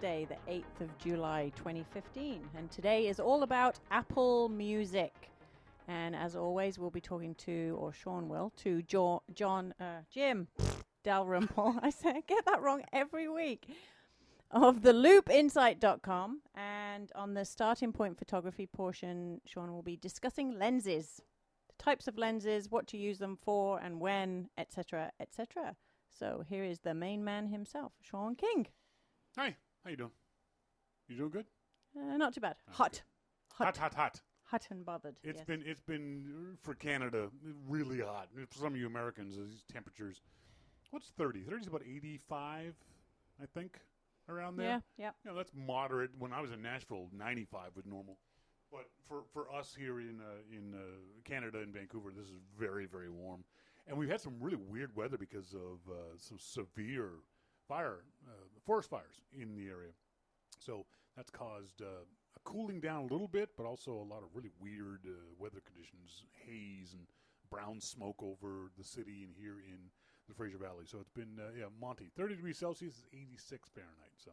Wednesday, the 8th of July, 2015. And today is all about Apple Music. And as always, we'll be talking to, or Shawn will, to Jim Dalrymple. I get that wrong every week. Of the loopinsight.com. And on the starting point photography portion, Shawn will be discussing lenses. The types of lenses, what to use them for, and when, etc., etc. So here is the main man himself, Shawn King. Hi, how you doing? You doing good? Not too bad. Okay. Hot. Hot And bothered. It's been for Canada really hot. For some of you Americans, these temperatures. What's 30? 30 is about 85, I think, around there. Yeah. You know, that's moderate. When I was in Nashville, 95 was normal. But for us here in Canada and Vancouver, this is very, very warm. And we've had some really weird weather because of some severe forest fires in the area. So that's caused a cooling down a little bit, but also a lot of really weird weather conditions, haze and brown smoke over the city and here in the Fraser Valley. So it's been, Monty, 30 degrees Celsius is 86 Fahrenheit. So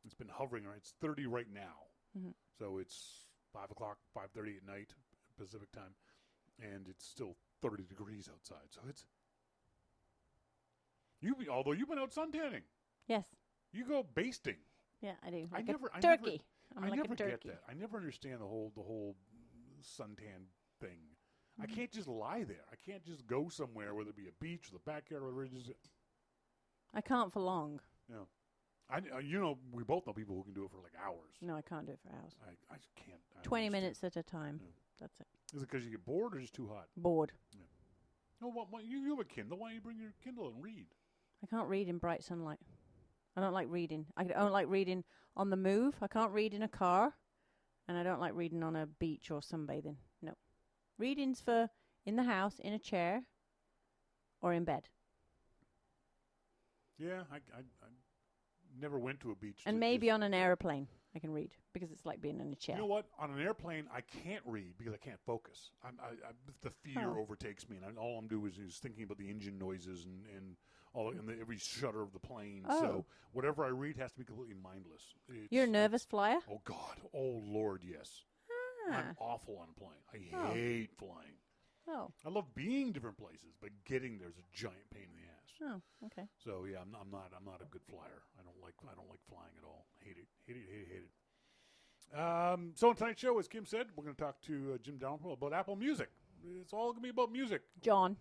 it's been hovering, right? It's 30 right now. Mm-hmm. So it's 5 o'clock, 5:30 at night, Pacific time, and it's still 30 degrees outside. So it's, although you've been out suntanning. Yes. You go basting. Yeah, I do. I never never get that. I never understand the whole suntan thing. Mm-hmm. I can't just lie there. I can't just go somewhere, whether it be a beach or the backyard or whatever it is. I can't for long. Yeah. We both know people who can do it for like hours. No, I can't do it for hours. I just can't. 20 minutes at a time. Yeah. That's it. Is it because you get bored or just too hot? Bored. Yeah. No, you have a Kindle. Why don't you bring your Kindle and read? I can't read in bright sunlight. I don't like reading. I don't like reading on the move. I can't read in a car. And I don't like reading on a beach or sunbathing. No. Reading's for in the house, in a chair, or in bed. Yeah, I never went to a beach. And maybe on an airplane I can read, because it's like being in a chair. You know what? On an airplane, I can't read because I can't focus. The fear overtakes me, and all I'm doing is thinking about the engine noises and every shudder of the plane. Oh. So whatever I read has to be completely mindless. You're a nervous flyer? Oh, God. Oh, Lord, yes. I'm awful on a plane. I hate flying. Oh. I love being different places, but getting there's a giant pain in the ass. Oh, okay. So yeah, I'm not a good flyer. I don't like flying at all. Hate it. So on tonight's show, as Kim said, we're going to talk to Jim Dalrymple about Apple Music. It's all going to be about music. John.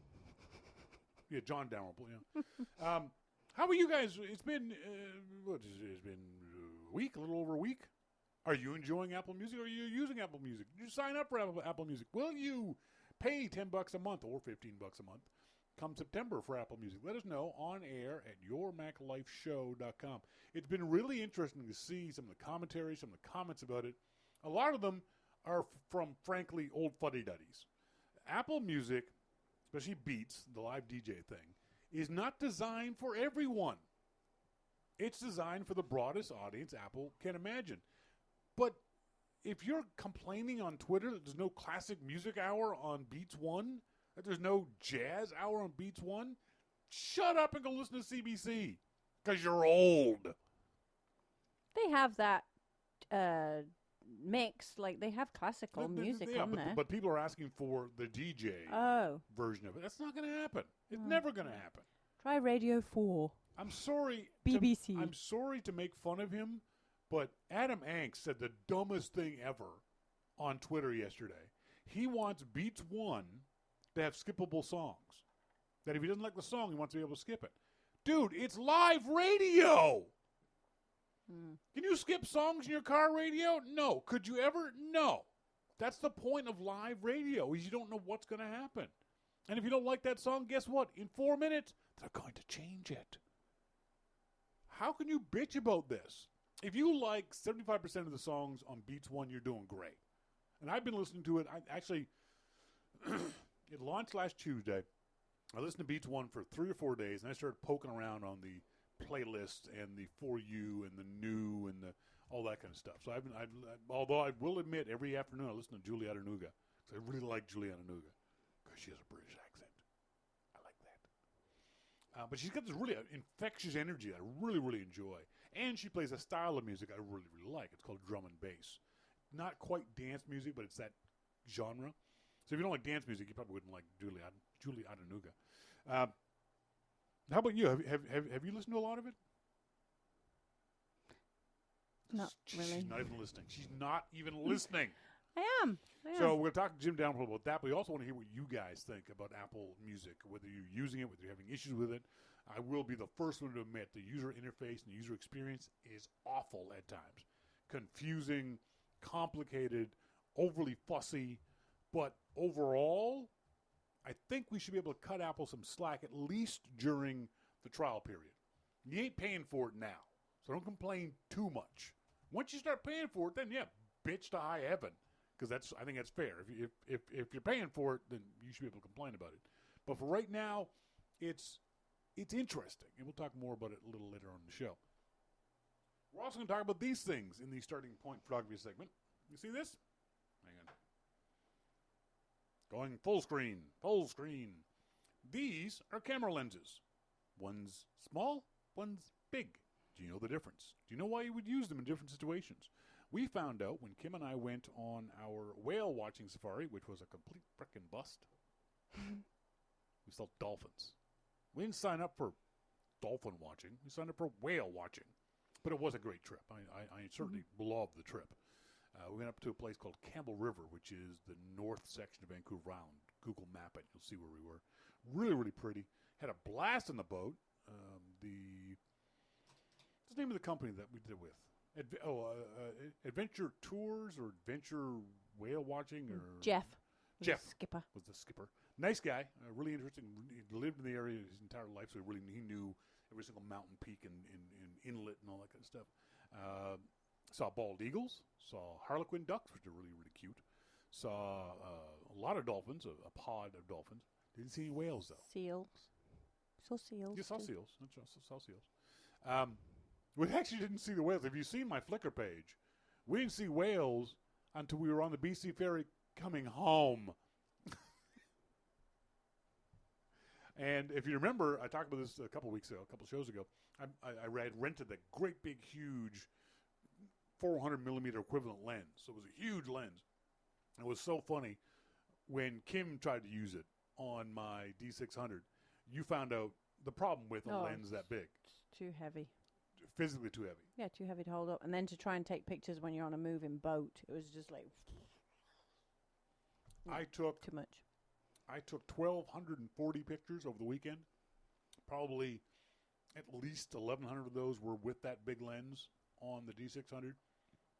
Yeah, John Dalrymple. Yeah. How are you guys? It's been it's been a week, a little over a week. Are you enjoying Apple Music? Or are you using Apple Music? Did you sign up for Apple Music? Will you pay $10 a month or $15 a month come September for Apple Music? Let us know on air at yourmaclifeshow.com. It's been really interesting to see some of the commentary, some of the comments about it. A lot of them are from, frankly, old fuddy-duddies. Apple Music, especially Beats, the live DJ thing, is not designed for everyone. It's designed for the broadest audience Apple can imagine. But if you're complaining on Twitter that there's no classic music hour on Beats One, that there's no jazz hour on Beats One, shut up and go listen to CBC, because you're old. They have that mix, like they have classical music on there. But people are asking for the DJ version of it. That's not going to happen. It's never going to happen. Try Radio 4. I'm sorry. BBC. I'm sorry to make fun of him, but Adam Anks said the dumbest thing ever on Twitter yesterday. He wants Beats One to have skippable songs. That if he doesn't like the song, he wants to be able to skip it. Dude, it's live radio. Can you skip songs in your car radio? No. Could you ever? No. That's the point of live radio, is you don't know what's going to happen. And if you don't like that song, guess what? In 4 minutes, they're going to change it. How can you bitch about this? If you like 75% of the songs on Beats One, you're doing great. And I've been listening to it. It launched last Tuesday. I listened to Beats One for 3 or 4 days, and I started poking around on the playlist and the For You and the New and all that kind of stuff. So although I will admit, every afternoon I listen to Juliana Nuga, because I really like Juliana Nuga, because she has a British accent. I like that. But she's got this really infectious energy that I really, really enjoy. And she plays a style of music I really, really like. It's called drum and bass. Not quite dance music, but it's that genre. So if you don't like dance music, you probably wouldn't like Julie Adenuga. How about you? Have you listened to a lot of it? Not really. She's not even listening. She's not even listening. I am. So we're going to talk to Jim Dalrymple about that, but we also want to hear what you guys think about Apple Music, whether you're using it, whether you're having issues with it. I will be the first one to admit the user interface and the user experience is awful at times. Confusing, complicated, overly fussy, but overall, I think we should be able to cut Apple some slack, at least during the trial period. You ain't paying for it now, so don't complain too much. Once you start paying for it, then yeah, bitch to high heaven, because I think that's fair. If you're paying for it, then you should be able to complain about it. But for right now, it's interesting, and we'll talk more about it a little later on in the show. We're also going to talk about these things in the starting point photography segment. You see this? Hang on. Going full screen. Full screen. These are camera lenses. One's small, one's big. Do you know the difference? Do you know why you would use them in different situations? We found out when Kim and I went on our whale watching safari, which was a complete frickin' bust. We saw dolphins. We didn't sign up for dolphin watching. We signed up for whale watching. But it was a great trip. I certainly loved the trip. We went up to a place called Campbell River, which is the north section of Vancouver Island. Google map it. You'll see where we were. Really, really pretty. Had a blast on the boat. What's the name of the company that we did it with? Adventure Tours or Adventure Whale Watching? Or Jeff. Jeff skipper. Was the skipper. Nice guy. Really interesting. He lived in the area his entire life, so he knew every single mountain peak and inlet and all that kind of stuff. Saw bald eagles. Saw harlequin ducks, which are really, really cute. Saw a lot of dolphins, a pod of dolphins. Didn't see any whales, though. Seals. Saw seals. You saw seals. Saw seals. We actually didn't see the whales. If you've seen my Flickr page, we didn't see whales until we were on the BC Ferry coming home. And if you remember, I talked about this a couple shows ago. I had rented that great big, huge 400 millimeter equivalent lens. So it was a huge lens. It was so funny when Kim tried to use it on my D600. You found out the problem with a lens that big. It's too heavy. Physically too heavy. Yeah, too heavy to hold up. And then to try and take pictures when you're on a moving boat, it was just like too much. I took 1,240 pictures over the weekend. Probably at least 1,100 of those were with that big lens on the D600.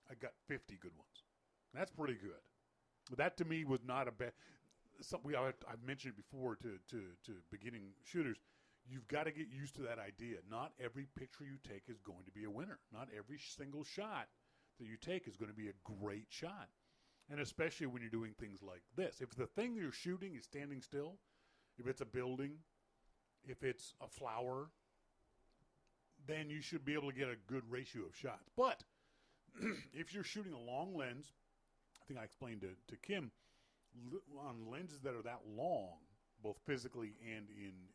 I got 50 good ones. That's pretty good. But that to me was not a bad. Something I've mentioned it before to beginning shooters. You've got to get used to that idea. Not every picture you take is going to be a winner. Not every single shot that you take is going to be a great shot. And especially when you're doing things like this. If the thing you're shooting is standing still, if it's a building, if it's a flower, then you should be able to get a good ratio of shots. But if you're shooting a long lens, I think I explained to Kim, on lenses that are that long, both physically and in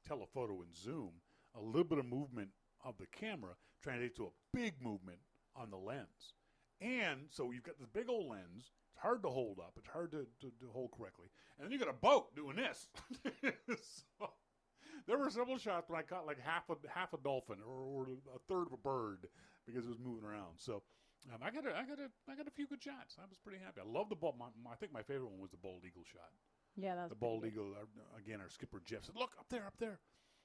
telephoto and zoom, a little bit of movement of the camera translates to a big movement on the lens. And so you've got this big old lens. It's hard to hold up. It's hard to hold correctly. And then you got a boat doing this. So there were several shots when I caught like half a dolphin or a third of a bird because it was moving around. So I got a few good shots. I was pretty happy. I love the bald. I think my favorite one was the bald eagle shot. Yeah, that's the bald eagle. Again, our skipper Jeff said, "Look up there."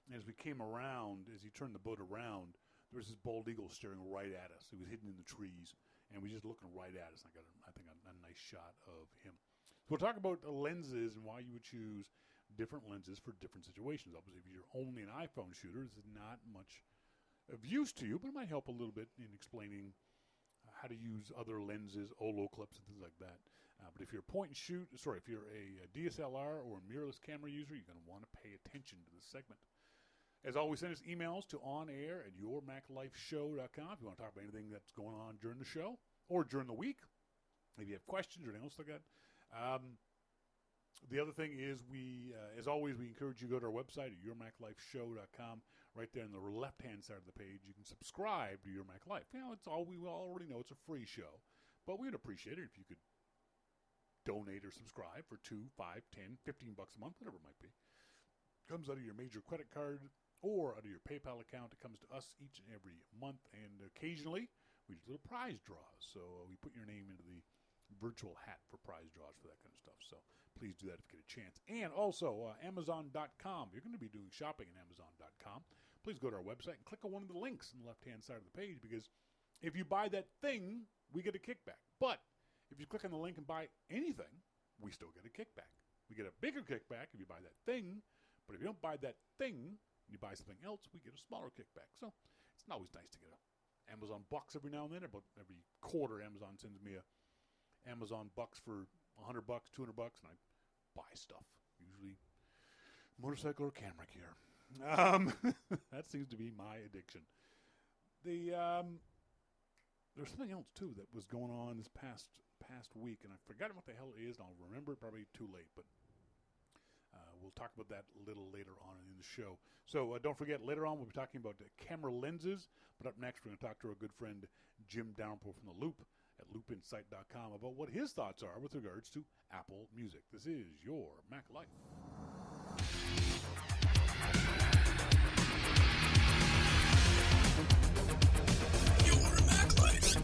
And as we came around, as he turned the boat around, there was this bald eagle staring right at us. He was hidden in the trees, and we just looking right at us. And I got, I think, a nice shot of him. So we'll talk about lenses and why you would choose different lenses for different situations. Obviously, if you're only an iPhone shooter, this is not much of use to you, but it might help a little bit in explaining how to use other lenses, Olo clips, and things like that. But if you're if you're a DSLR or a mirrorless camera user, you're going to want to pay attention to this segment. As always, send us emails to onair@yourmaclifeshow.com if you want to talk about anything that's going on during the show or during the week. If you have questions or anything else like that. The other thing is as always, we encourage you to go to our website at yourmaclifeshow.com. right there on the left-hand side of the page, you can subscribe to Your Mac Life. You know, it's all we already know. It's a free show, but we'd appreciate it if you could donate or subscribe for $2, $5, $10, $15 a month, whatever it might be. Comes out of your major credit card or out of your PayPal account. It comes to us each and every month, and occasionally we do little prize draws. So we put your name into the virtual hat for prize draws for that kind of stuff. So please do that if you get a chance. And also Amazon.com. You're going to be doing shopping at Amazon.com. Please go to our website and click on one of the links on the left-hand side of the page, because if you buy that thing, we get a kickback. But if you click on the link and buy anything, we still get a kickback. We get a bigger kickback if you buy that thing, but if you don't buy that thing and you buy something else, we get a smaller kickback. So it's always nice to get a Amazon bucks every now and then. About every quarter, Amazon sends me a Amazon bucks for $100, $200, and I buy stuff. Usually motorcycle or camera gear. That seems to be my addiction. There's something else too that was going on this past week, and I've forgotten what the hell it is, and I'll remember it probably too late, but we'll talk about that a little later on in the show. So don't forget, later on we'll be talking about camera lenses, but up next we're going to talk to our good friend Jim Dalrymple from The Loop at loopinsight.com about what his thoughts are with regards to Apple Music. This is Your Mac Life. Your Mac Life.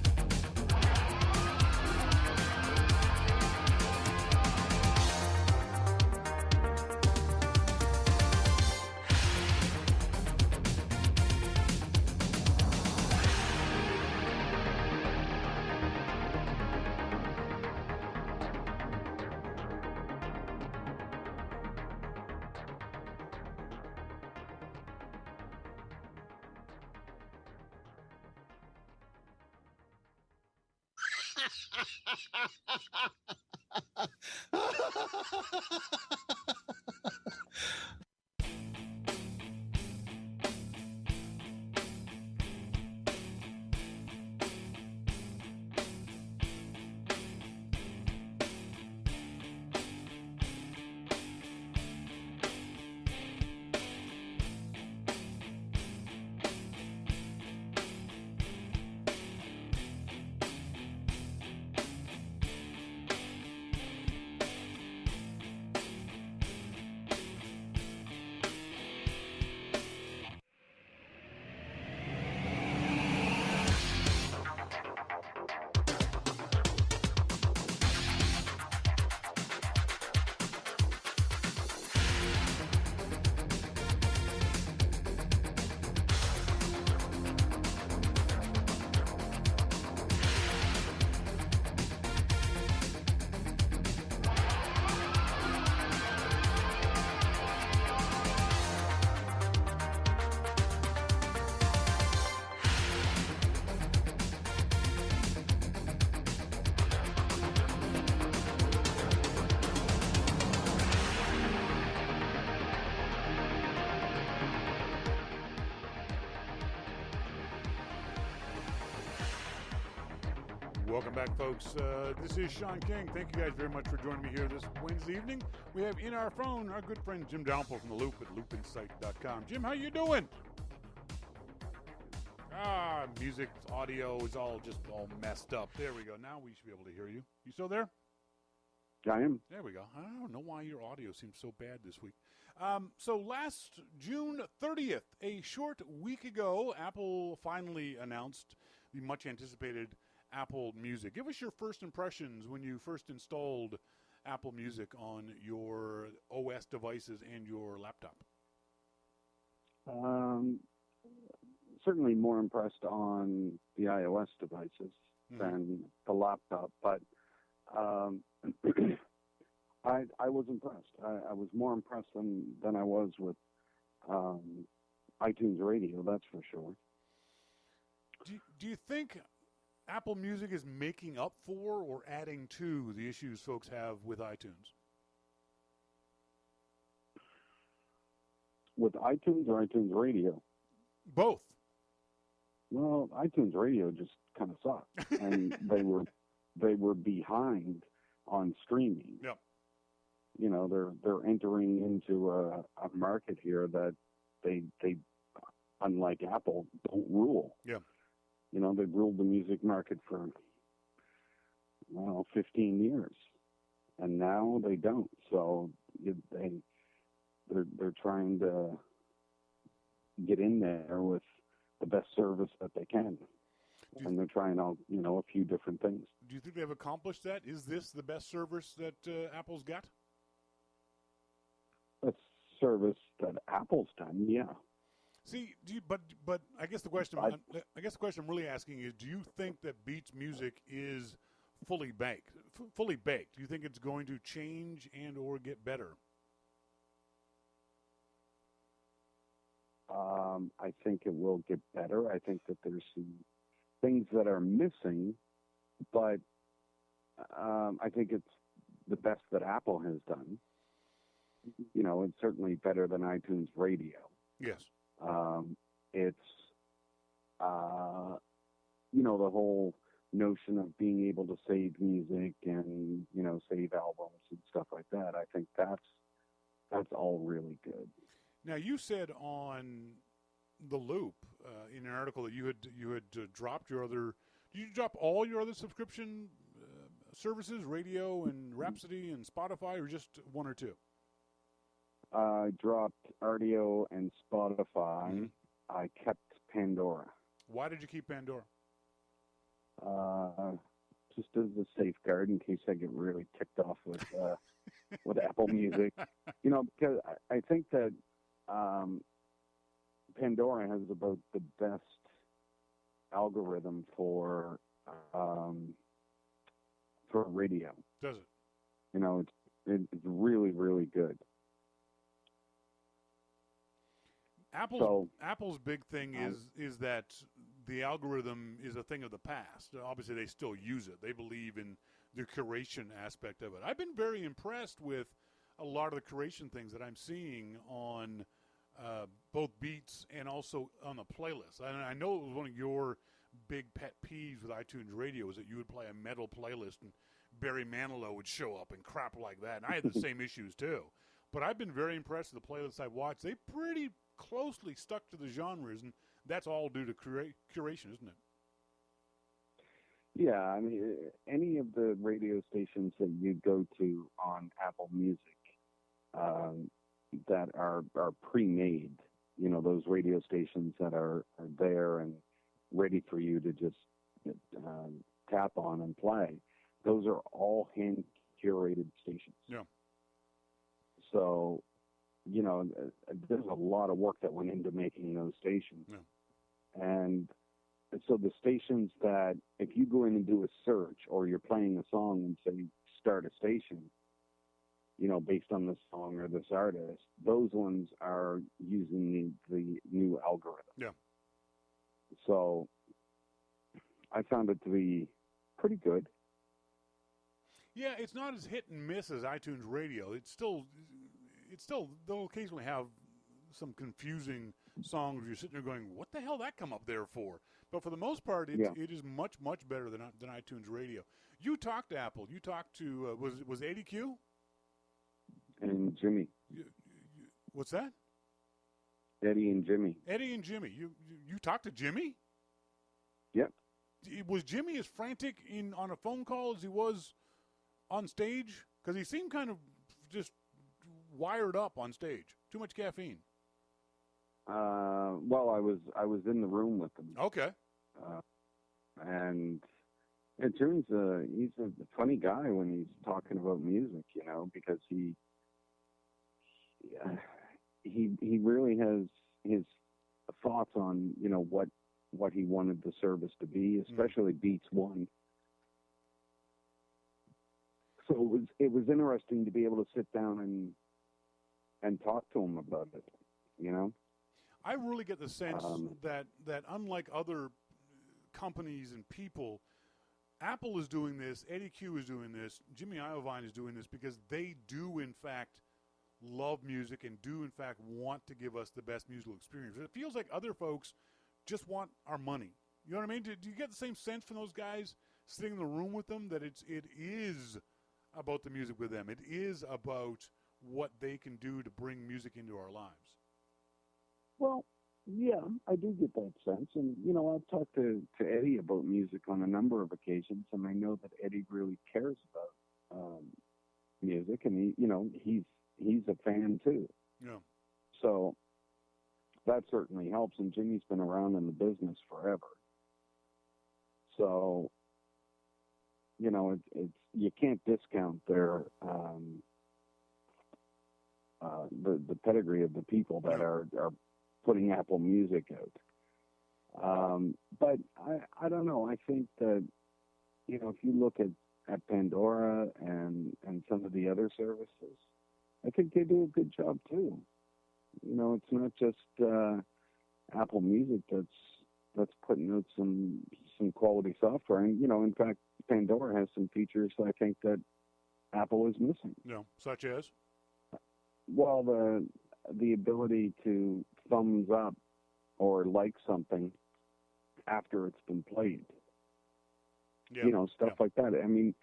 Welcome back, folks. This is Shawn King. Thank you guys very much for joining me here this Wednesday evening. We have in our phone our good friend Jim Dalrymple from The Loop at loopinsight.com. Jim, how you doing? Music, audio is all messed up. There we go. Now we should be able to hear you. You still there? I am. There we go. I don't know why your audio seems so bad this week. So last June 30th, a short week ago, Apple finally announced the much anticipated Apple Music. Give us your first impressions when you first installed Apple Music on your OS devices and your laptop. Certainly more impressed on the iOS devices than the laptop, but I was impressed. I was more impressed than I was with iTunes Radio, that's for sure. Do you think Apple Music is making up for or adding to the issues folks have with iTunes? With iTunes or iTunes Radio? Both. Well, iTunes Radio just kind of sucked, and they were behind on streaming. Yep. You know, they're entering into a market here that they unlike Apple, don't rule. Yeah. You know, they've ruled the music market for 15 years, and now they don't. So they're trying to get in there with the best service that they can, and they're trying out a few different things. Do you think they've accomplished that? Is this the best service that Apple's got? The service that Apple's done, yeah. See, but I guess the question I'm really asking is, do you think that Beats Music is fully baked? Fully baked? Do you think it's going to change and or get better? I think it will get better. I think that there's some things that are missing, but I think it's the best that Apple has done. You know, it's certainly better than iTunes Radio. Yes. It's, the whole notion of being able to save music and, save albums and stuff like that. I think that's all really good. Now, you said on The Loop in an article that you had dropped your other. Did you drop all your other subscription services, radio and Rhapsody and Spotify, or just one or two? I dropped RDO and Spotify. Mm-hmm. I kept Pandora. Why did you keep Pandora? Just as a safeguard in case I get really ticked off with with Apple Music. Because I think that Pandora has about the best algorithm for radio. Does it? It's really, really good. Apple's big thing is that the algorithm is a thing of the past. Obviously, they still use it. They believe in the curation aspect of it. I've been very impressed with a lot of the curation things that I'm seeing on both Beats and also on the playlist. And I know it was one of your big pet peeves with iTunes Radio is that you would play a metal playlist and Barry Manilow would show up and crap like that. And I had the same issues too. But I've been very impressed with the playlists I've watched. They pretty closely stuck to the genres, and that's all due to curation, isn't it? Yeah, I mean, any of the radio stations that you go to on Apple Music that are pre-made, those radio stations that are there and ready for you to just tap on and play, those are all hand-curated stations. Yeah. So, there's a lot of work that went into making those stations. Yeah. And so the stations that, if you go in and do a search or you're playing a song and say, start a station, based on this song or this artist, those ones are using the new algorithm. Yeah. So I found it to be pretty good. Yeah, it's not as hit and miss as iTunes Radio. It's still they'll occasionally have some confusing songs where you're sitting there going, what the hell did that come up there for? But for the most part, it is much, much better than iTunes Radio. You talked to Apple. You talked to, was Eddie Q? And Jimmy. What's that? Eddie and Jimmy. Eddie and Jimmy. You talked to Jimmy? Yep. Was Jimmy as frantic on a phone call as he was on stage? Because he seemed kind of just wired up on stage. Too much caffeine. Well, I was in the room with him. Okay. And it turns he's a funny guy when he's talking about music, because he really has his thoughts on what he wanted the service to be, especially Beats One. So it was interesting to be able to sit down and talk to him about it, I really get the sense that unlike other companies and people, Apple is doing this, Eddie Q is doing this, Jimmy Iovine is doing this because they do, in fact, love music and do, in fact, want to give us the best musical experience. It feels like other folks just want our money. You know what I mean? Do you get the same sense from those guys sitting in the room with them that it is about the music with them? It is about what they can do to bring music into our lives. Well, Yeah, I do get that sense, and I've talked to Eddie about music on a number of occasions, and I know that Eddie really cares about music, and he's a fan too. Yeah. So that certainly helps. And Jimmy's been around in the business forever, so it's you can't discount their the pedigree of the people that are putting Apple Music out. But I don't know. I think that if you look at Pandora and some of the other services, I think they do a good job too. It's not just Apple Music that's putting out some quality software. And in fact, Pandora has some features I think that Apple is missing. Yeah, such as? Well, the ability to thumbs up or like something after it's been played. Yeah. Stuff like that. I mean,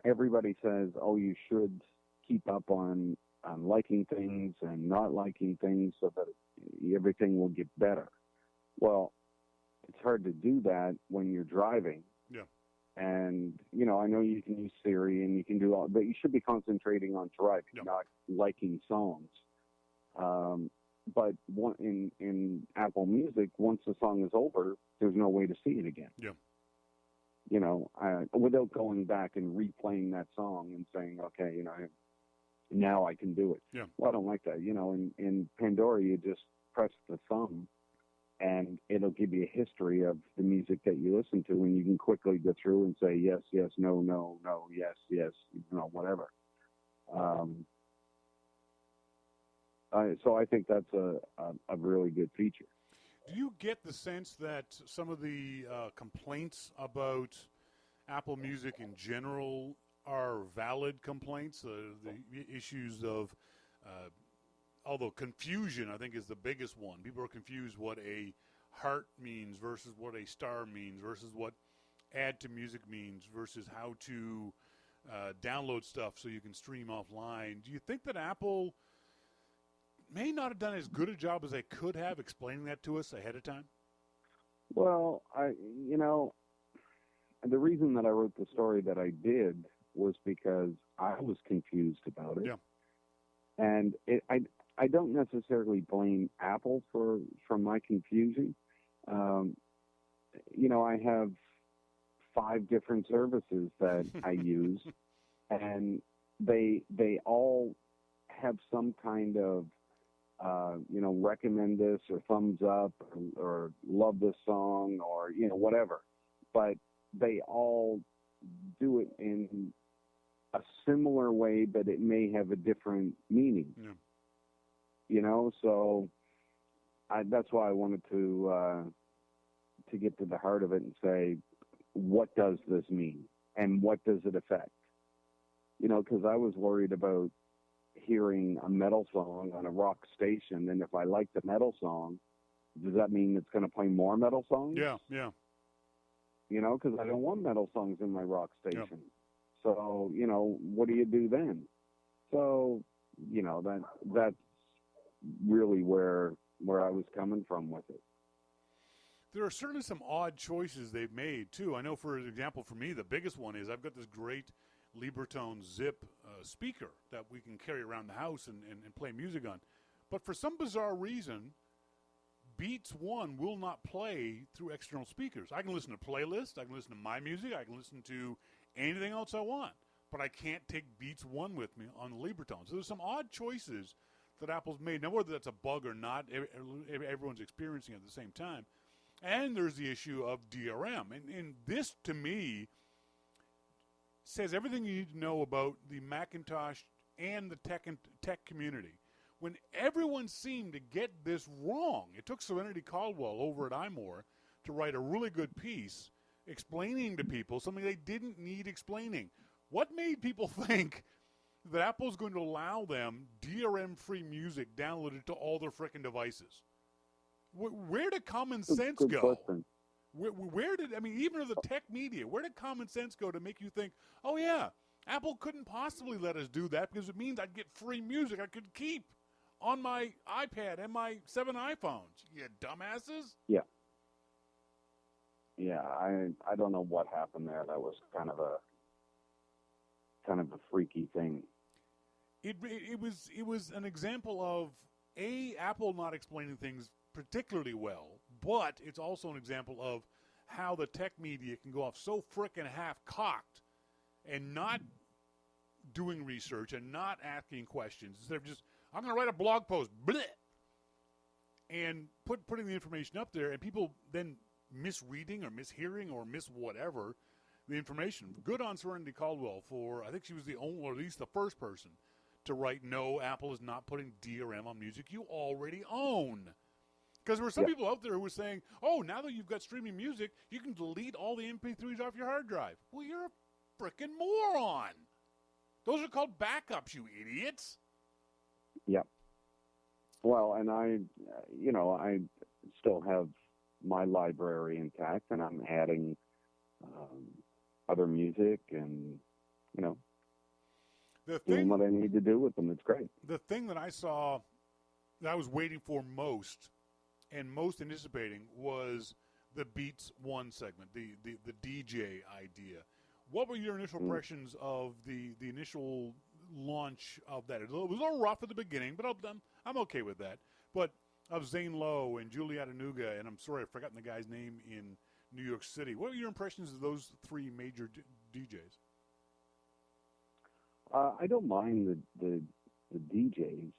everybody says, oh, you should keep up on liking things and not liking things so that everything will get better. Well, it's hard to do that when you're driving. Yeah. And, I know you can use Siri and you can do all, but you should be concentrating on driving, not liking songs. But in Apple Music, once the song is over, there's no way to see it again. Yeah. Without going back and replaying that song and saying, okay, now I can do it. Yeah. Well, I don't like that. In Pandora, you just press the thumb and it'll give you a history of the music that you listen to, and you can quickly go through and say yes, yes, no, no, no, yes, yes, whatever. So I think that's a really good feature. Do you get the sense that some of the complaints about Apple Music in general are valid complaints? The issues of, although confusion, I think, is the biggest one. People are confused what a heart means versus what a star means versus what add to music means versus how to download stuff so you can stream offline. Do you think that Apple may not have done as good a job as they could have explaining that to us ahead of time? Well, the reason that I wrote the story that I did was because I was confused about it. Yeah. And I don't necessarily blame Apple for my confusion. I have 5 different services that I use, and they all have some kind of recommend this or thumbs up or love this song or whatever, but they all do it in a similar way, but it may have a different meaning. Yeah. So that's why I wanted to get to the heart of it and say, what does this mean and what does it affect? Because I was worried about hearing a metal song on a rock station, and if I like the metal song, does that mean it's going to play more metal songs? Yeah, yeah. Because I don't want metal songs in my rock station. Yep. So, what do you do then? So, that's really where I was coming from with it. There are certainly some odd choices they've made, too. I know, for example, for me, the biggest one is I've got this great Libertone Zip speaker that we can carry around the house and play music on. But for some bizarre reason, Beats One will not play through external speakers. I can listen to playlists, I can listen to my music, I can listen to anything else I want, but I can't take Beats One with me on the Libertone. So there's some odd choices that Apple's made. Now, whether that's a bug or not, everyone's experiencing it at the same time. And there's the issue of DRM. And this, to me, says everything you need to know about the Macintosh and the tech community. When everyone seemed to get this wrong, it took Serenity Caldwell over at iMore to write a really good piece explaining to people something they didn't need explaining. What made people think that Apple's going to allow them DRM-free music downloaded to all their frickin' devices? Where did common sense go? Where did, even of the tech media, where did common sense go to make you think, oh, yeah, Apple couldn't possibly let us do that because it means I'd get free music I could keep on my iPad and my 7 iPhones. You dumbasses. Yeah. Yeah, I don't know what happened there. That was kind of a freaky thing. It was an example of Apple not explaining things particularly well, but it's also an example of how the tech media can go off so frickin' half-cocked and not doing research and not asking questions. Instead of just, I'm going to write a blog post, bleh, and putting the information up there, and people then misreading or mishearing or whatever the information. Good on Serenity Caldwell for, I think she was the only, or at least the first person, to write, no, Apple is not putting DRM on music you already own. Because there were some people out there who were saying, oh, now that you've got streaming music, you can delete all the MP3s off your hard drive. Well, you're a frickin' moron. Those are called backups, you idiots. Yep. Well, and I still have my library intact, and I'm adding other music and, doing what I need to do with them. It's great. The thing that I saw that I was waiting for most and most anticipating was the Beats One segment, the DJ idea. What were your initial impressions of the initial launch of that? It was a little rough at the beginning, but I'm okay with that. But of Zane Lowe and Julie Adenuga, and I'm sorry I've forgotten the guy's name in New York City. What were your impressions of those three major DJs? I don't mind the DJs.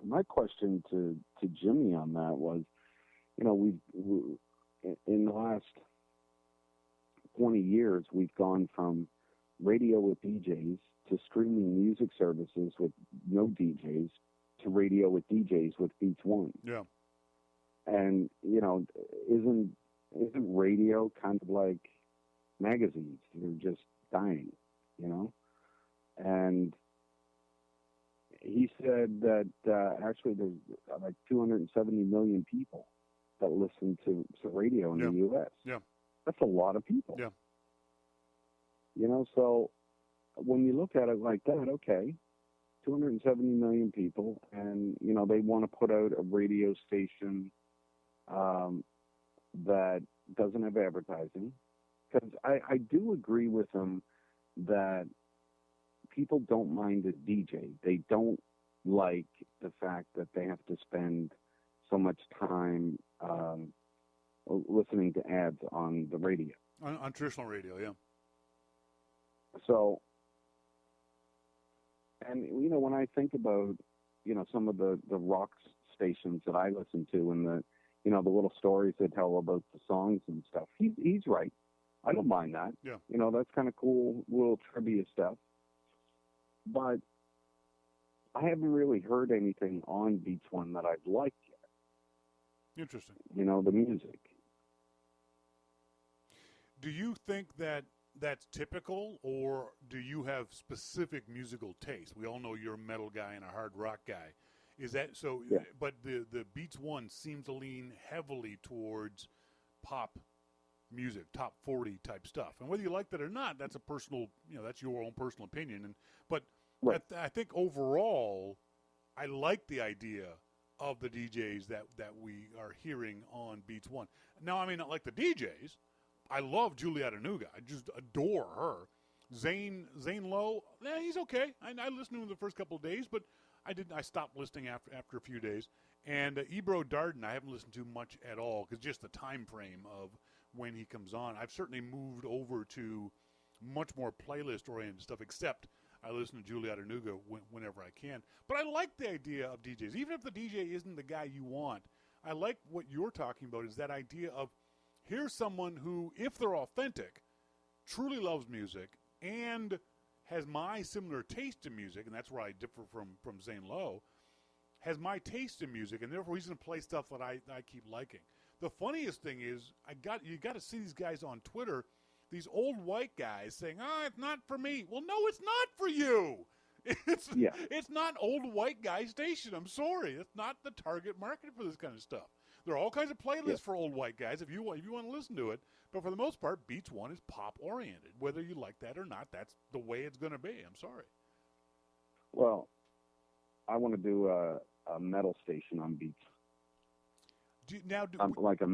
My question to Jimmy on that was, we in the last 20 years, we've gone from radio with DJs to streaming music services with no DJs to radio with DJs with Beats One. Yeah. And, isn't radio kind of like magazines? They're just dying, And he said that actually there's like 270 million people that listen to radio in the U.S. Yeah. That's a lot of people. Yeah. So when you look at it like that, okay, 270 million people, and, they want to put out a radio station that doesn't have advertising. Because I do agree with him that people don't mind a DJ. They don't like the fact that they have to spend so much time listening to ads on the radio. On traditional radio, yeah. So, and, when I think about, some of the rock stations that I listen to and the little stories they tell about the songs and stuff, he's right. I don't mind that. Yeah. That's kind of cool, little trivia stuff. But I haven't really heard anything on Beats One that I've liked yet. Interesting. The music. Do you think that that's typical, or do you have specific musical taste? We all know you're a metal guy and a hard rock guy. Is that so? Yeah. But the Beats One seems to lean heavily towards pop music, top 40 type stuff. And whether you like that or not, that's a personal, that's your own personal opinion. But right. I think overall, I like the idea of the DJs that we are hearing on Beats One. Now, I may not like the DJs. I love Julie Adenuga. I just adore her. Zane Lowe, he's okay. I listened to him the first couple of days, but I stopped listening after a few days. And Ebro Darden, I haven't listened to much at all because just the time frame of when he comes on. I've certainly moved over to much more playlist-oriented stuff, except I listen to Julie Adenuga whenever I can. But I like the idea of DJs. Even if the DJ isn't the guy you want, I like what you're talking about is that idea of here's someone who, if they're authentic, truly loves music and has my similar taste in music, and that's where I differ from Zane Lowe, has my taste in music, and therefore he's going to play stuff that I keep liking. The funniest thing is you got to see these guys on Twitter, these old white guys saying, it's not for me. Well, no, it's not for you. It's not old white guy station. I'm sorry. It's not the target market for this kind of stuff. There are all kinds of playlists for old white guys if you want to listen to it. But for the most part, Beats One is pop-oriented. Whether you like that or not, that's the way it's going to be. I'm sorry. Well, I want to do a metal station on Beats. Like a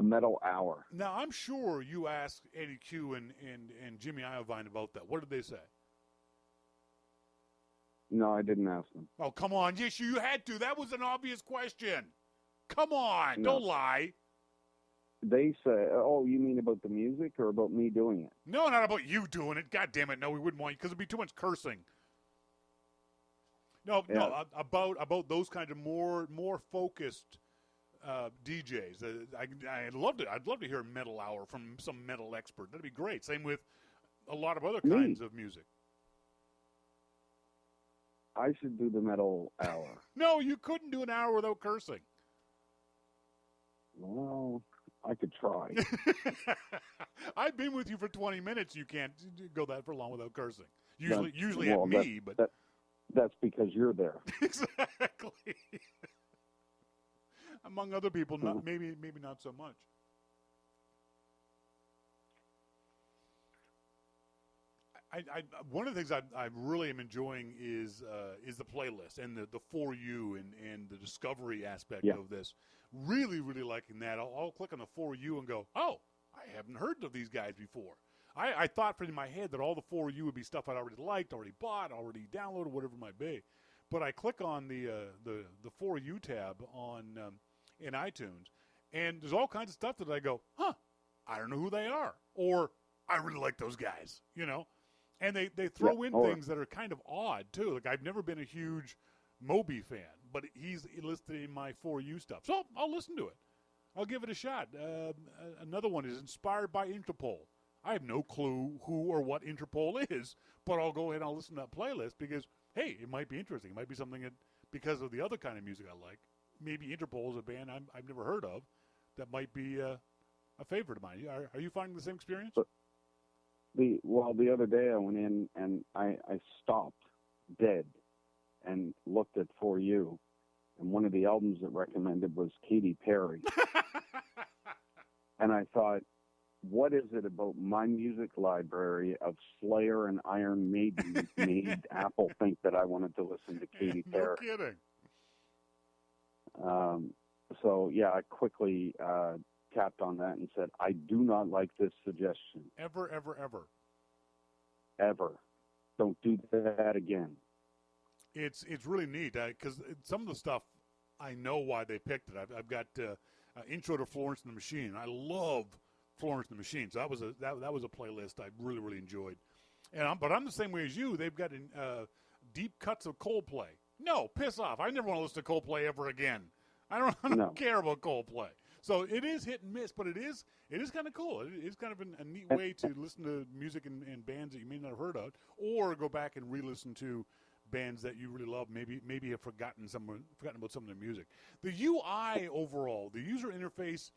metal hour. Now, I'm sure you asked Eddie Q and Jimmy Iovine about that. What did they say? No, I didn't ask them. Oh, come on. Yes, you had to. That was an obvious question. Come on. No. Don't lie. They say, oh, you mean about the music or about me doing it? No, not about you doing it. God damn it. No, we wouldn't want you because it'd be too much cursing. No, about those kind of more focused DJs. I'd love to hear a metal hour from some metal expert. That'd be great. Same with a lot of other kinds of music. I should do the metal hour. No, you couldn't do an hour without cursing. Well, I could try. I've been with you for 20 minutes. You can't go that for long without cursing. Usually well, at me, but that's because you're there. Exactly. Among other people, maybe not so much. One of the things I really am enjoying is the playlist and the For You and the discovery aspect of this. Really, really liking that. I'll click on the For You and go, oh, I haven't heard of these guys before. I thought in my head that all the For You would be stuff I'd already liked, already bought, already downloaded, whatever it might be. But I click on the For You tab on in iTunes, and there's all kinds of stuff that I go, huh, I don't know who they are, or I really like those guys, you know. And they throw in things that are kind of odd, too. Like, I've never been a huge Moby fan, but he's listed in my For You stuff. So I'll listen to it. I'll give it a shot. Another one is inspired by Interpol. I have no clue who or what Interpol is, but I'll go ahead and I'll listen to that playlist because, hey, it might be interesting. It might be something that, because of the other kind of music I like, maybe Interpol is a band I've never heard of that might be a favorite of mine. Are you finding the same experience? The other day I went in and I stopped dead and looked at For You, and one of the albums it recommended was Katy Perry. And I thought, what is it about my music library of Slayer and Iron Maiden made Apple think that I wanted to listen to Katy Perry? No kidding. So, yeah, I quickly tapped on that and said, I do not like this suggestion. Ever. Ever. Don't do that again. It's really neat because some of the stuff, I know why they picked it. I've got Intro to Florence and the Machine. I love Florence and the Machine. So that was a playlist I really, really enjoyed. But I'm the same way as you. They've got deep cuts of Coldplay. No, piss off. I never want to listen to Coldplay ever again. I don't care about Coldplay. So it is hit and miss, but it is kind of cool. It is kind of a neat way to listen to music and bands that you may not have heard of, or go back and re-listen to bands that you really love. Maybe have forgotten about some of their music. The UI overall, the user interface,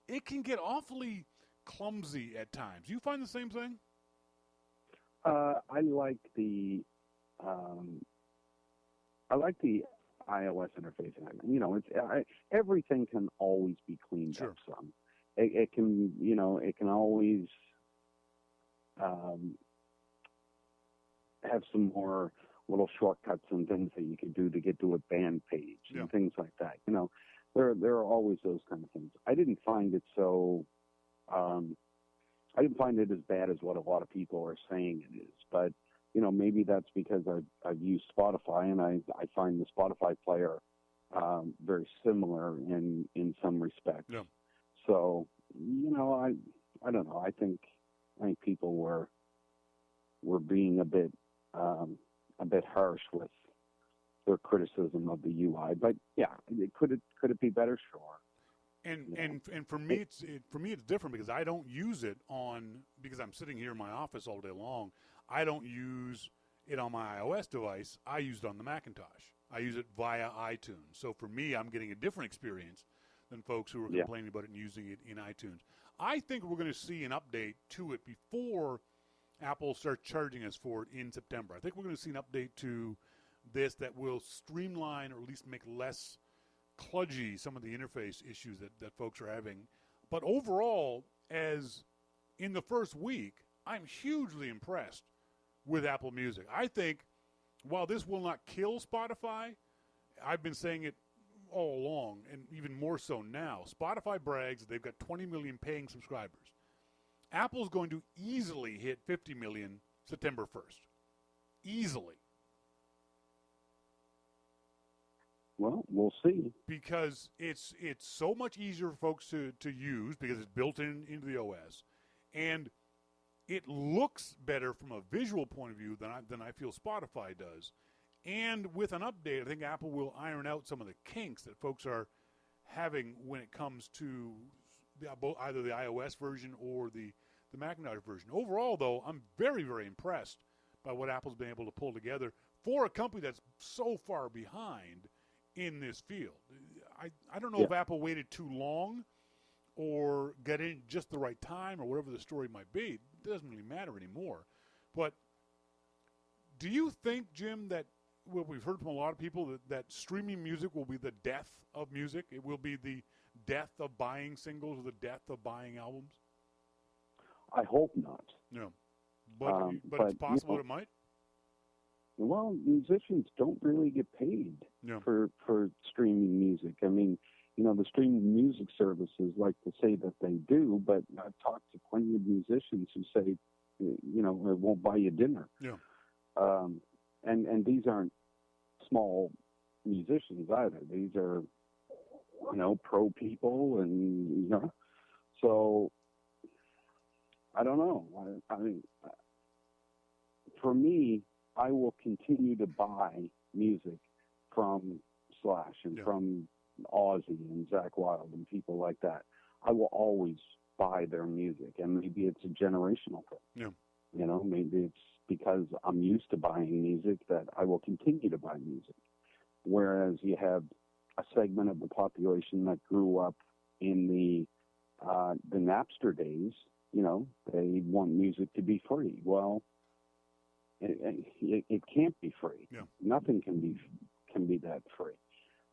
it can get awfully clumsy at times. You find the same thing? I like the iOS interface. You know, everything can always be cleaned up some. It can, you know, it can always have some more little shortcuts and things that you can do to get to a band page and things like that. You know, there are always those kind of things. I didn't find it I didn't find it as bad as what a lot of people are saying it is, but you know, maybe that's because I've used Spotify and I find the Spotify player very similar in some respects. Yeah. So, you know, I don't know. I think people were being a bit harsh with their criticism of the UI. But yeah, could it be better? Sure. And for me it's different because I don't use it because I'm sitting here in my office all day long. I don't use it on my iOS device. I use it on the Macintosh. I use it via iTunes. So for me, I'm getting a different experience than folks who are complaining about it and using it in iTunes. I think we're going to see an update to it before Apple starts charging us for it in September. I think we're going to see an update to this that will streamline or at least make less kludgy some of the interface issues that folks are having. But overall, as in the first week, I'm hugely impressed with Apple Music. I think while this will not kill Spotify, I've been saying it all along, and even more so now. Spotify brags that they've got 20 million paying subscribers. Apple's going to easily hit 50 million September 1st. Easily. Well, we'll see. Because it's so much easier for folks to use because it's built into the OS. And it looks better from a visual point of view than I feel Spotify does. And with an update, I think Apple will iron out some of the kinks that folks are having when it comes to either the iOS version or the Macintosh version. Overall, though, I'm very, very impressed by what Apple's been able to pull together for a company that's so far behind in this field. I don't know if Apple waited too long or got in just the right time or whatever the story might be. It doesn't really matter anymore. But do you think, Jim, that what we've heard from a lot of people, that streaming music will be the death of music? It will be the death of buying singles or the death of buying albums? I hope not. No. But it's possible it might? Well, musicians don't really get paid for streaming music. I mean, the streaming music services like to say that they do, but I've talked to plenty of musicians who say, it won't buy you dinner. Yeah. And these aren't small musicians either. These are, pro people, and so I don't know. I mean, for me, I will continue to buy music from Slash and from Ozzy and Zakk Wylde and people like that. I will always buy their music, and maybe it's a generational thing. Yeah. Maybe it's because I'm used to buying music that I will continue to buy music. Whereas you have a segment of the population that grew up in the Napster days, they want music to be free. Well, it can't be free. Yeah. Nothing can be that free.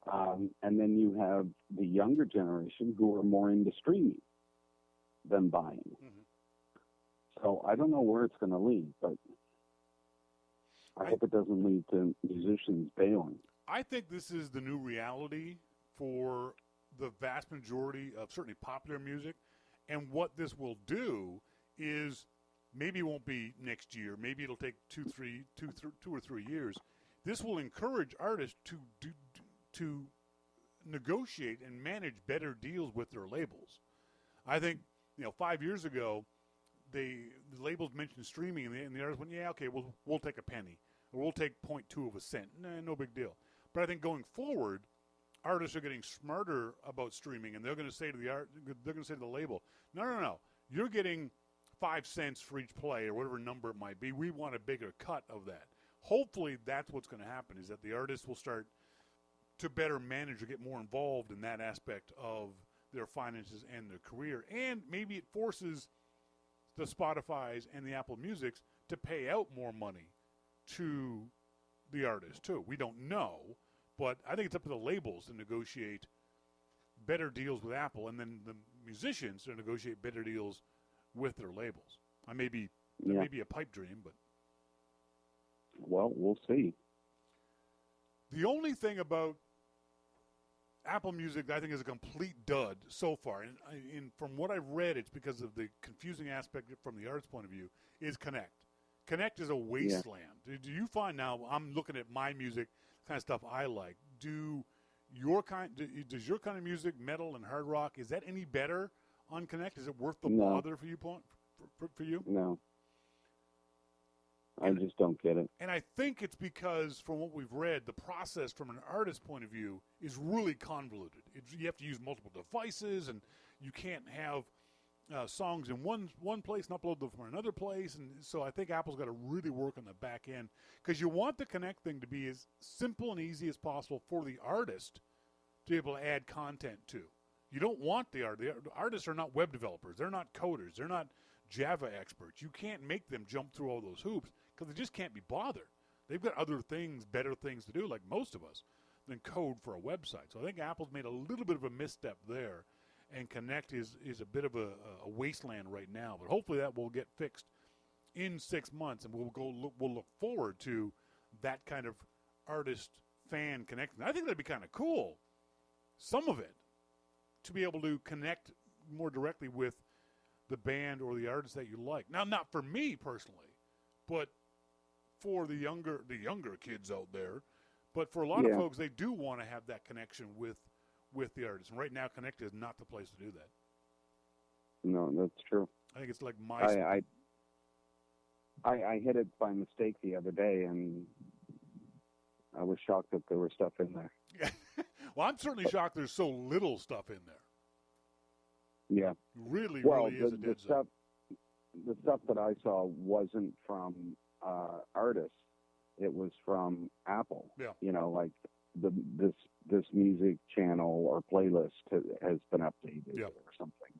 And then you have the younger generation who are more into streaming than buying. Mm-hmm. So I don't know where it's going to lead, but I hope it doesn't lead to musicians bailing. I think this is the new reality for the vast majority of certainly popular music. And what this will do is maybe it won't be next year. Maybe it'll take 2 or 3 years. This will encourage artists to negotiate and manage better deals with their labels. I think 5 years ago, the labels mentioned streaming, and the artists went, "Yeah, okay, we'll take a penny, or we'll take 0.2 of a cent. Nah, no big deal." But I think going forward, artists are getting smarter about streaming, and they're going to say to the label, "No, you're getting 5 cents for each play, or whatever number it might be. We want a bigger cut of that." Hopefully, that's what's going to happen, is that the artists will start to better manage or get more involved in that aspect of their finances and their career. And maybe it forces the Spotifys and the Apple Musics to pay out more money to the artists, too. We don't know, but I think it's up to the labels to negotiate better deals with Apple, and then the musicians to negotiate better deals with their labels. That may be a pipe dream, but... Well, we'll see. The only thing about Apple Music that I think is a complete dud so far, and from what I've read, it's because of the confusing aspect from the artist's point of view, is Connect. Connect is a wasteland. Yeah. Do you find now, I'm looking at my music, kind of stuff I like, does your kind of music, metal and hard rock, is that any better on Connect? Is it worth the bother for you? For you? No. I just don't get it. And I think it's because, from what we've read, the process from an artist's point of view is really convoluted. You have to use multiple devices, and you can't have songs in one place and upload them from another place. And so I think Apple's got to really work on the back end, because you want the Connect thing to be as simple and easy as possible for the artist to be able to add content to. You don't want the artists are not web developers. They're not coders. They're not Java experts. You can't make them jump through all those hoops, because they just can't be bothered. They've got other things, better things to do, like most of us, than code for a website. So I think Apple's made a little bit of a misstep there, and Connect is a bit of a wasteland right now. But hopefully that will get fixed in 6 months, and we'll look forward to that kind of artist-fan connection. I think that'd be kind of cool, some of it, to be able to connect more directly with the band or the artist that you like. Now, not for me personally, but for the younger kids out there. But for a lot of folks, they do want to have that connection with the artist. And right now, Connect is not the place to do that. No, that's true. I think it's like I hit it by mistake the other day, and I was shocked that there was stuff in there. Well, I'm certainly shocked there's so little stuff in there. Yeah. Really is a dead zone. The stuff that I saw wasn't from artists. It was from Apple. Yeah. You know, like this music channel or playlist has been updated or something.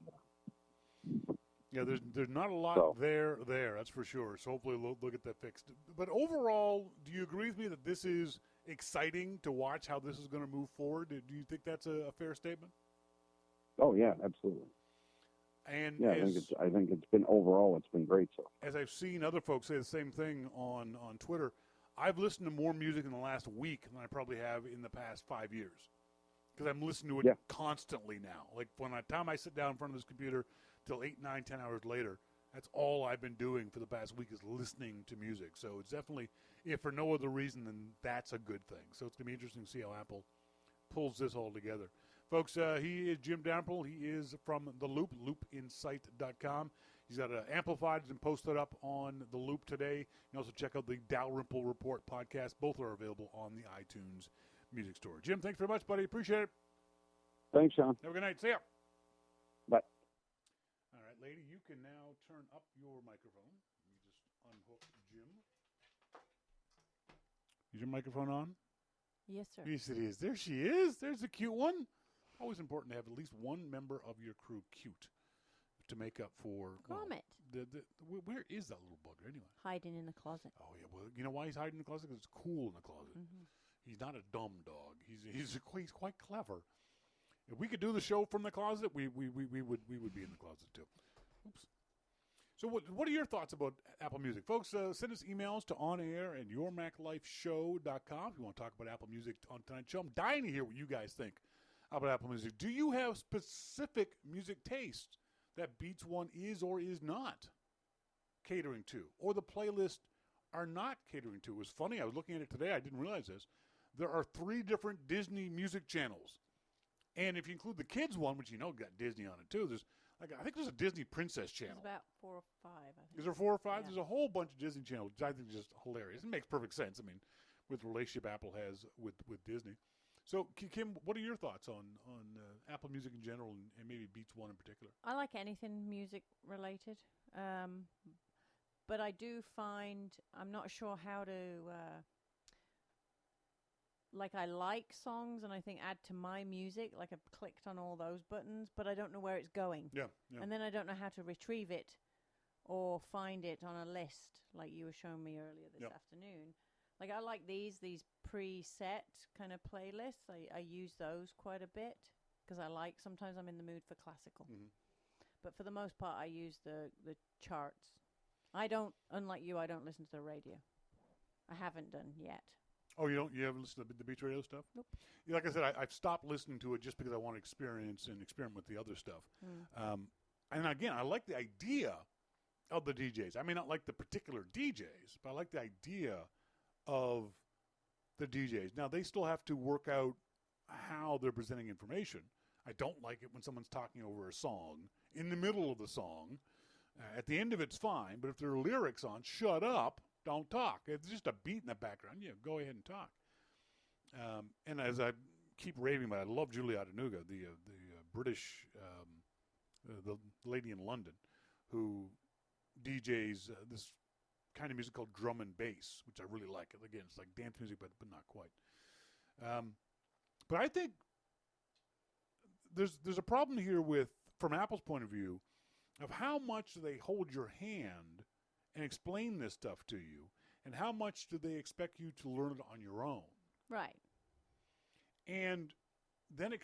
Yeah, there's not a lot there, that's for sure. So hopefully they'll get that fixed. But overall, do you agree with me that this is exciting to watch how this is going to move forward? Do you think that's a fair statement? Oh yeah, absolutely. And yeah, I think it's been great. So as I've seen other folks say the same thing on Twitter, I've listened to more music in the last week than I probably have in the past 5 years, because I'm listening to it constantly now. Like when the time I sit down in front of this computer till 8, 9, 10 hours later, that's all I've been doing for the past week is listening to music. So it's definitely, if for no other reason, then that's a good thing. So it's going to be interesting to see how Apple pulls this all together. Folks, he is Jim Dalrymple. He is from The Loop, loopinsight.com. He's got Amplified and posted up on The Loop today. You can also check out the Dalrymple Report podcast. Both are available on the iTunes Music Store. Jim, thanks very much, buddy. Appreciate it. Thanks, Shawn. Have a good night. See ya. Bye. All right, lady, you can now turn up your microphone. Let me just unhook Jim. Is your microphone on? Yes, sir. Yes, it is. There she is. There's a cute one. Always important to have at least one member of your crew cute to make up for Gromit. Where is that little bugger anyway? Hiding in the closet. Oh yeah, well, you know why he's hiding in the closet? Because it's cool in the closet. Mm-hmm. He's not a dumb dog. He's quite clever. If we could do the show from the closet, we would be in the closet too. Oops. So what are your thoughts about Apple Music? Folks, send us emails to onair@yourmaclifeshow.com if you want to talk about Apple Music on tonight's show. I'm dying to hear what you guys think about Apple Music. Do you have specific music taste that Beats One is or is not catering to, or the playlist are not catering to? It was funny. I was looking at it today. I didn't realize this. There are 3 different Disney music channels. And if you include the kids one, which got Disney on it too, I think there's a Disney Princess channel. There's about 4 or 5, I think. Is there 4 or 5? Yeah. There's a whole bunch of Disney channels, which I think is just hilarious. It makes perfect sense, I mean, with the relationship Apple has with Disney. So, Kim, what are your thoughts on Apple Music in general and maybe Beats One in particular? I like anything music related. But I do find I'm not sure how to... I like songs, and I think add to my music. Like I've clicked on all those buttons, but I don't know where it's going. Yeah. And then I don't know how to retrieve it or find it on a list, like you were showing me earlier this afternoon. Like I like these preset kind of playlists. I use those quite a bit because sometimes I'm in the mood for classical. Mm-hmm. But for the most part, I use the charts. Unlike you, I don't listen to the radio. I haven't done yet. Oh, you don't? You haven't listened to the Beats Radio stuff? Nope. Like I said, I've stopped listening to it just because I want to experience and experiment with the other stuff. And again, I like the idea of the DJs. I may not like the particular DJs, but I like the idea of the DJs. Now, they still have to work out how they're presenting information. I don't like it when someone's talking over a song in the middle of the song. At the end of it's fine, but if there are lyrics on, shut up. Don't talk. It's just a beat in the background. Yeah, go ahead and talk. And as I keep raving about it, I love Julia Adenuga, the British, the lady in London, who DJs this kind of music called drum and bass, which I really like. Again, it's like dance music, but not quite. But I think there's a problem here from Apple's point of view, of how much do they hold your hand and explain this stuff to you, and how much do they expect you to learn it on your own? Right. And then it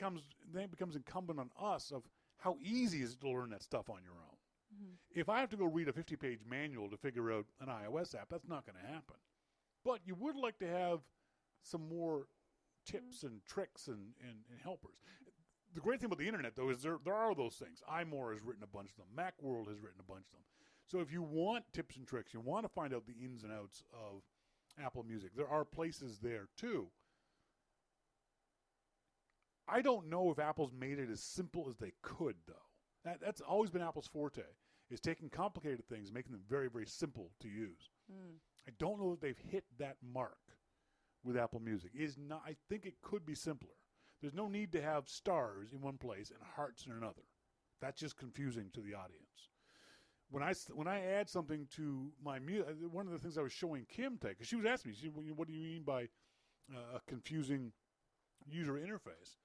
becomes incumbent on us of how easy is it to learn that stuff on your own. Mm-hmm. If I have to go read a 50-page manual to figure out an iOS app, that's not going to happen. But you would like to have some more tips and tricks and helpers. The great thing about the internet, though, is there are those things. iMore has written a bunch of them. Macworld has written a bunch of them. So if you want tips and tricks, you want to find out the ins and outs of Apple Music, there are places there, too. I don't know if Apple's made it as simple as they could, though. That's always been Apple's forte, is taking complicated things and making them very, very simple to use. I don't know if they've hit that mark with Apple Music. I think it could be simpler. There's no need to have stars in one place and hearts in another. That's just confusing to the audience. When I add something to my music, one of the things I was showing Kim today, because she was asking me, what do you mean by a confusing user interface?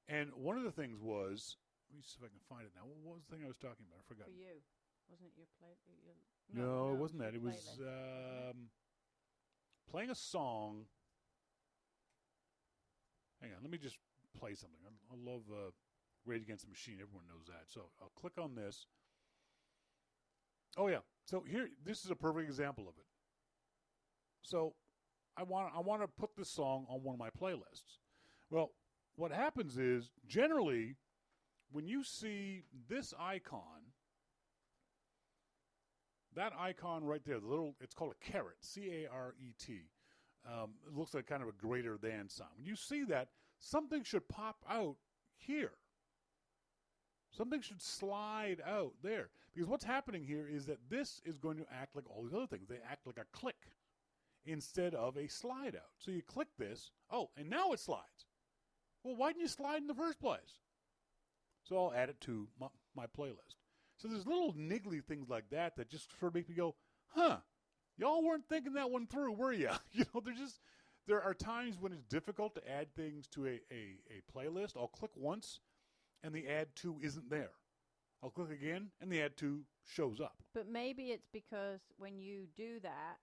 And one of the things was, let me see if I can find it now. What was the thing I was talking about? I forgot. For you, wasn't it your play? No, it wasn't that. It was playlist. playing a song. Hang on, let me just play something. I love Rage Against the Machine. Everyone knows that. So I'll click on this. Oh yeah. So here, this is a perfect example of it. So I want to put this song on one of my playlists. Well, what happens is generally when you see this icon, that icon right there, it's called a caret, C-A-R-E-T. It looks like kind of a greater than sign. When you see that, something should pop out here. Something should slide out there. Because what's happening here is that this is going to act like all these other things. They act like a click instead of a slide out. So you click this. Oh, and now it slides. Well, why didn't you slide in the first place? So I'll add it to my playlist. So there's little niggly things like that just sort of make me go, huh, y'all weren't thinking that one through, were you? There are times when it's difficult to add things to a playlist. I'll click once, and the add to isn't there. I'll click again, and the add to shows up. But maybe it's because when you do that,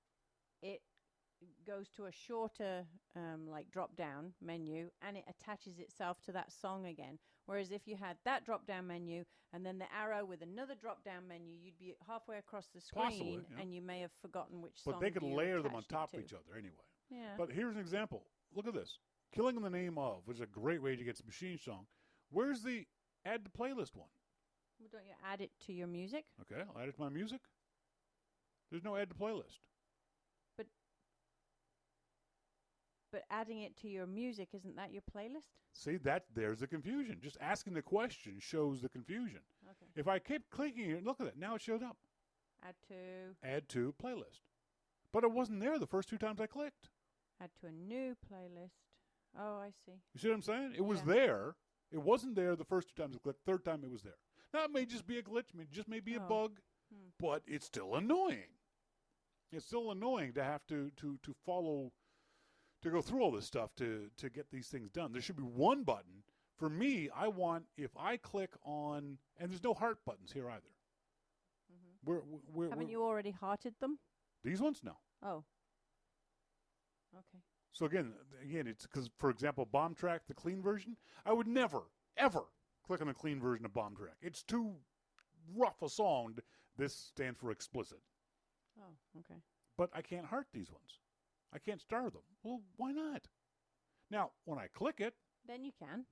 it goes to a shorter drop-down menu, and it attaches itself to that song again. Whereas if you had that drop-down menu and then the arrow with another drop-down menu, you'd be halfway across the screen, Possibly, yeah. and you may have forgotten which song. But they could you layer them on attached top it of to. each other anyway. Yeah. But here's an example. Look at this. Killing in the Name Of, which is a great Rage Against the Machine song. Where's the add to playlist one? Well, don't you add it to your music? Okay, I'll add it to my music. There's no add to playlist. But adding it to your music, isn't that your playlist? See, there's the confusion. Just asking the question shows the confusion. Okay. If I keep clicking here, look at that. Now it showed up. Add to playlist. But it wasn't there the first two times I clicked. Add to a new playlist. Oh, I see. You see what I'm saying? It was Yeah. there. It wasn't there the first two times I clicked. Third time it was there. Now, it may just be a glitch. It just may be a bug. But it's still annoying. It's still annoying to have to follow, to go through all this stuff to get these things done. There should be one button. For me, I want, if I click on, and there's no heart buttons here either. Haven't you already hearted them? These ones? No. Oh. Okay. So again, it's because, for example, Bomb Track, the clean version, I would never, ever click on the clean version of Bomb Track. It's too rough a song. This stands for explicit. Oh, okay. But I can't heart these ones. I can't star them. Well, why not? Now, when I click it. Then you can.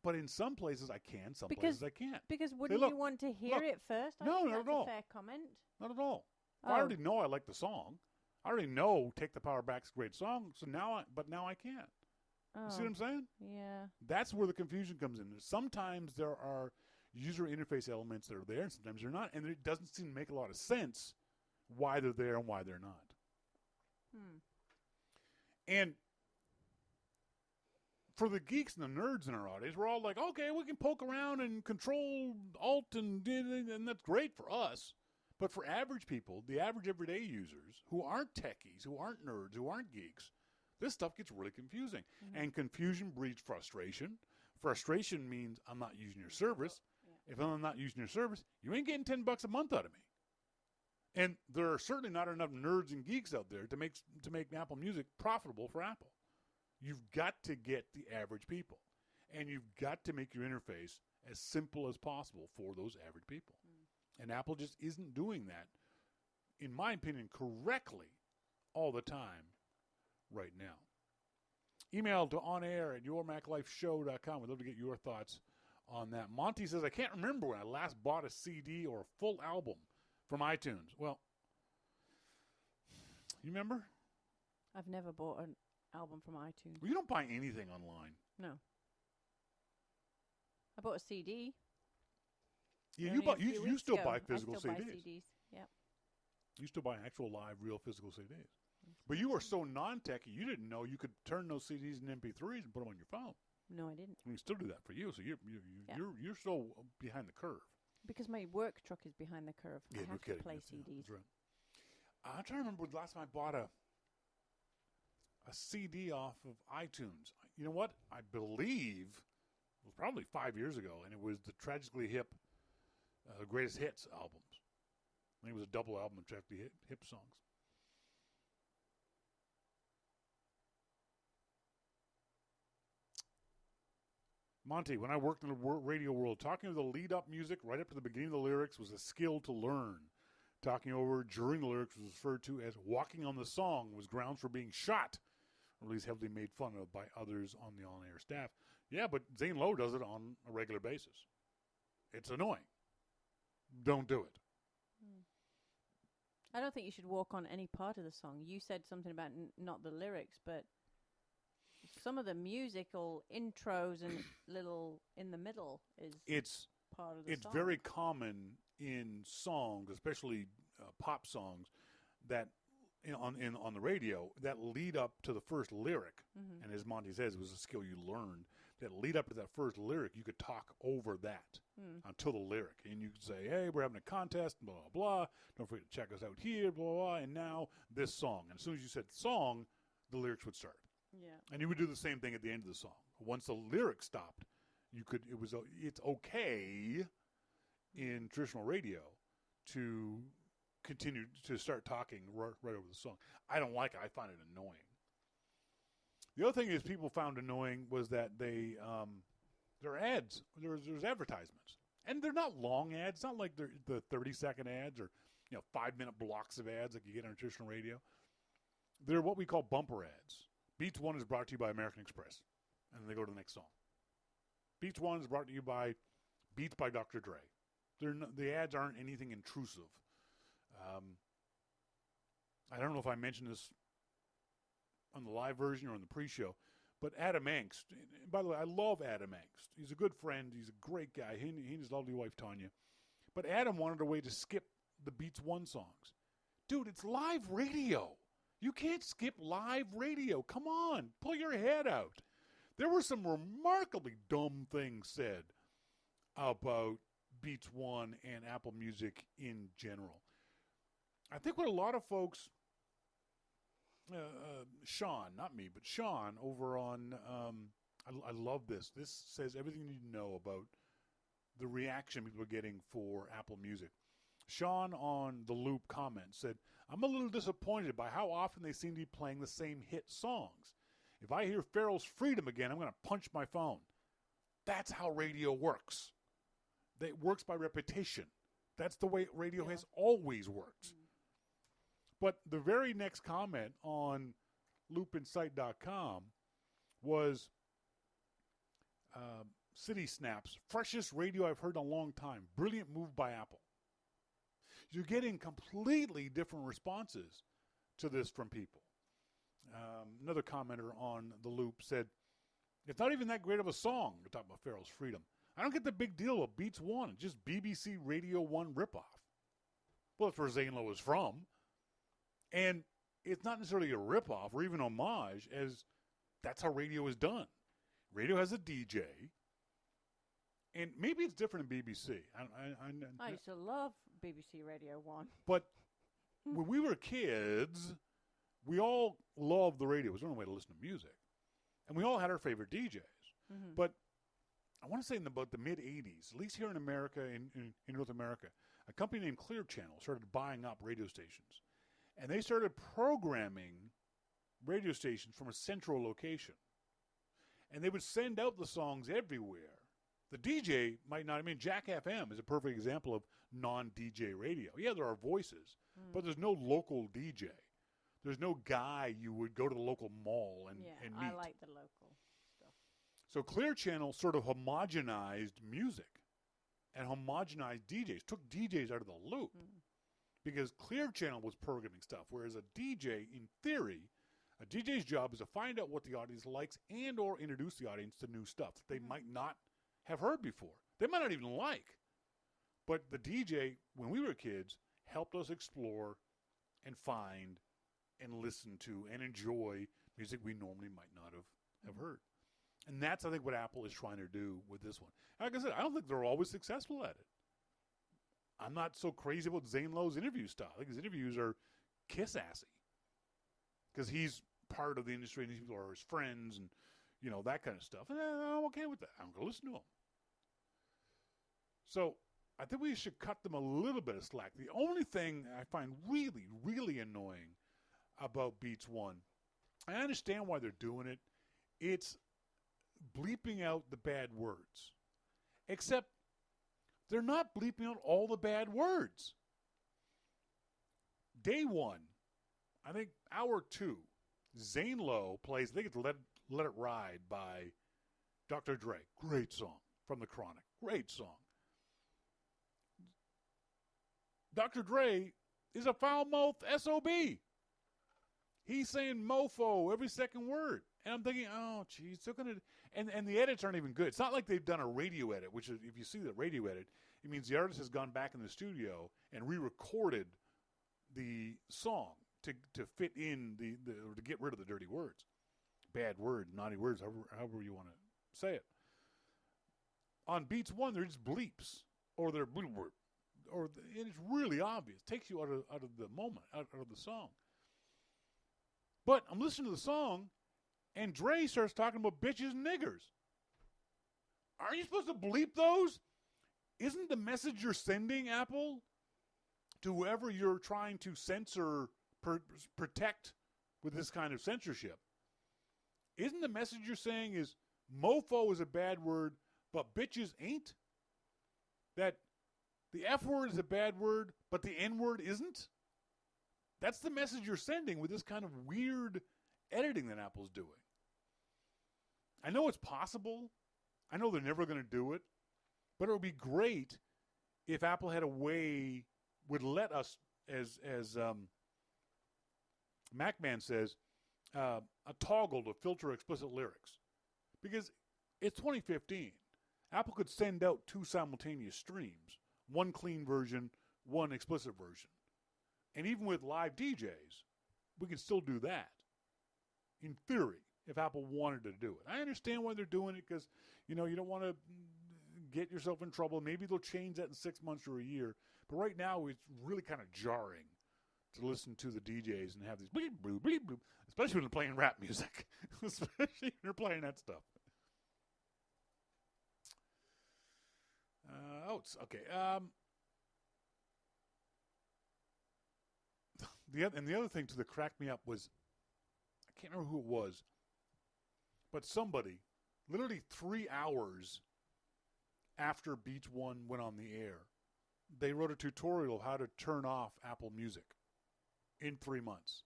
But in some places I can, some places I can't. Because wouldn't you want to hear it first? I think not that's at all. a fair comment. Not at all. I already know I like the song. I already know Take the Power Back's a great song. So now I can't. Oh. You see what I'm saying? Yeah. That's where the confusion comes in. Sometimes there are user interface elements that are there, and sometimes they're not. And it doesn't seem to make a lot of sense why they're there and why they're not. And for the geeks and the nerds in our audience, we're all like, okay, we can poke around and control alt and that's great for us. But for average people, the average everyday users who aren't techies, who aren't nerds, who aren't geeks, this stuff gets really confusing. And confusion breeds frustration. Frustration means I'm not using your service. Yeah. If I'm not using your service, you ain't getting $10 a month out of me. And there are certainly not enough nerds and geeks out there to make Apple Music profitable for Apple. You've got to get the average people. And you've got to make your interface as simple as possible for those average people. And Apple just isn't doing that, in my opinion, correctly all the time right now. Email to onair@yourmaclifeshow.com. We'd love to get your thoughts on that. Monty says, I can't remember when I last bought a CD or a full album from iTunes. Well, you remember? I've never bought an album from iTunes. Well, you don't buy anything online. No. I bought a CD. Yeah, only a few you weeks still ago. buy physical I still CDs. buy CDs. Yep. You still buy actual live, real physical CDs. But you were so non-techy, you didn't know you could turn those CDs into MP3s and put them on your phone. No, I didn't. We can still do that for you. So you're so behind the curve. Because my work truck is behind the curve. Yeah, I no have kidding. to play Yeah, CDs. that's right. I'm trying to remember the last time I bought a CD off of iTunes. You know what? I believe it was probably 5 years ago, and it was the Tragically Hip Greatest Hits albums. I think it was a double album of Tragically Hip songs. Monty, when I worked in the radio world, talking to the lead-up music right up to the beginning of the lyrics was a skill to learn. Talking over during the lyrics was referred to as walking on the song, was grounds for being shot, or at least heavily made fun of by others on the on-air staff. Yeah, but Zane Lowe does it on a regular basis. It's annoying. Don't do it. I don't think you should walk on any part of the song. You said something about not the lyrics, but some of the musical intros and little in the middle is part of the It's song. very common in songs, especially pop songs, that on the radio that lead up to the first lyric. Mm-hmm. And as Monty says, it was a skill you learned. That lead up to that first lyric, you could talk over that until the lyric, and you could say, "Hey, we're having a contest, blah blah blah. Don't forget to check us out here, blah blah." Blah. And now this song. And as soon as you said song, the lyrics would start. Yeah. And you would do the same thing at the end of the song. Once the lyrics stopped, it's okay in traditional radio to continue to start talking right over the song. I don't like it. I find it annoying. The other thing is people found annoying was that there are ads. There's advertisements. And they're not long ads. It's not like they're the 30-second ads or 5-minute blocks of ads like you get on traditional radio. They're what we call bumper ads. Beats 1 is brought to you by American Express. And then they go to the next song. Beats 1 is brought to you by Beats by Dr. Dre. The ads aren't anything intrusive. I don't know if I mentioned this on the live version or on the pre-show, but Adam Angst. By the way, I love Adam Angst. He's a good friend. He's a great guy. He and his lovely wife, Tanya. But Adam wanted a way to skip the Beats 1 songs. Dude, it's live radio. You can't skip live radio. Come on. Pull your head out. There were some remarkably dumb things said about Beats 1 and Apple Music in general. I think what a lot of folks... Shawn, not me, but Shawn over on, I love this. This says everything you need to know about the reaction people are getting for Apple Music. Shawn on The Loop comments said, I'm a little disappointed by how often they seem to be playing the same hit songs. If I hear Pharrell's Freedom again, I'm going to punch my phone. That's how radio works. It works by repetition. That's the way radio has always worked. But the very next comment on loopinsight.com was City Snaps, freshest radio I've heard in a long time. Brilliant move by Apple. You're getting completely different responses to this from people. Another commenter on the Loop said, it's not even that great of a song. We're talking about Pharrell's Freedom. I don't get the big deal of Beats 1. It's just BBC Radio 1 ripoff. Well, that's where Zane Lowe is from. And it's not necessarily a ripoff or even homage, as that's how radio is done. Radio has a DJ, and maybe it's different in BBC. I used to love BBC Radio 1. But when we were kids, we all loved the radio. It was the only way to listen to music. And we all had our favorite DJs. Mm-hmm. But I want to say in about the mid-'80s, at least here in America, in North America, a company named Clear Channel started buying up radio stations. And they started programming radio stations from a central location. And they would send out the songs everywhere. The DJ might not. I mean, Jack FM is a perfect example of non-DJ radio. Yeah, there are voices, but there's no local DJ. There's no guy you would go to the local mall and meet. I like the local stuff. So Clear Channel sort of homogenized music and homogenized DJs, took DJs out of the loop because Clear Channel was programming stuff, whereas a DJ, in theory, a DJ's job is to find out what the audience likes and or introduce the audience to new stuff that they might not have heard before. They might not even like. But the DJ, when we were kids, helped us explore and find and listen to and enjoy music we normally might not have heard. And that's, I think, what Apple is trying to do with this one. Like I said, I don't think they're always successful at it. I'm not so crazy about Zane Lowe's interview style. I think his interviews are kiss-assy because he's part of the industry and these people are his friends and, you know, that kind of stuff. And I'm okay with that. I'm going to listen to him. So I think we should cut them a little bit of slack. The only thing I find really, really annoying about Beats One, I understand why they're doing it. It's bleeping out the bad words. Except they're not bleeping out all the bad words. Day one, I think hour two, Zane Lowe plays, I think it's Let It Ride by Dr. Dre. Great song from The Chronic. Great song. Dr. Dre is a foul-mouthed SOB. He's saying mofo every second word. And I'm thinking, oh, geez, they're going to... And the edits aren't even good. It's not like they've done a radio edit, which is, if you see the radio edit, it means the artist has gone back in the studio and re-recorded the song to fit in or to get rid of the dirty words. Bad words, naughty words, however you want to say it. On Beats One, they're just bleeps. Or they're... and it's really obvious. It takes you out of the moment, out of the song. But I'm listening to the song, and Dre starts talking about bitches and niggers. Aren't you supposed to bleep those? Isn't the message you're sending, Apple, to whoever you're trying to censor, protect with this kind of censorship? Isn't the message you're saying is mofo is a bad word, but bitches ain't? That the F word is a bad word, but the N word isn't? That's the message you're sending with this kind of weird editing that Apple's doing. I know it's possible. I know they're never going to do it. But it would be great if Apple had a way, would let us, as MacMan says, a toggle to filter explicit lyrics. Because it's 2015. Apple could send out 2 simultaneous streams. One clean version, one explicit version. And even with live DJs, we can still do that. In theory, if Apple wanted to do it. I understand why they're doing it because, you know, you don't want to get yourself in trouble. Maybe they'll change that in 6 months or a year. But right now, it's really kind of jarring to listen to the DJs and have these bleep, bloop, bleep, bloop, especially when they're playing rap music. Especially when they're playing that stuff. Okay. The other thing that cracked me up was, I can't remember who it was, but somebody, literally 3 hours after Beats One went on the air, they wrote a tutorial of how to turn off Apple Music in 3 months.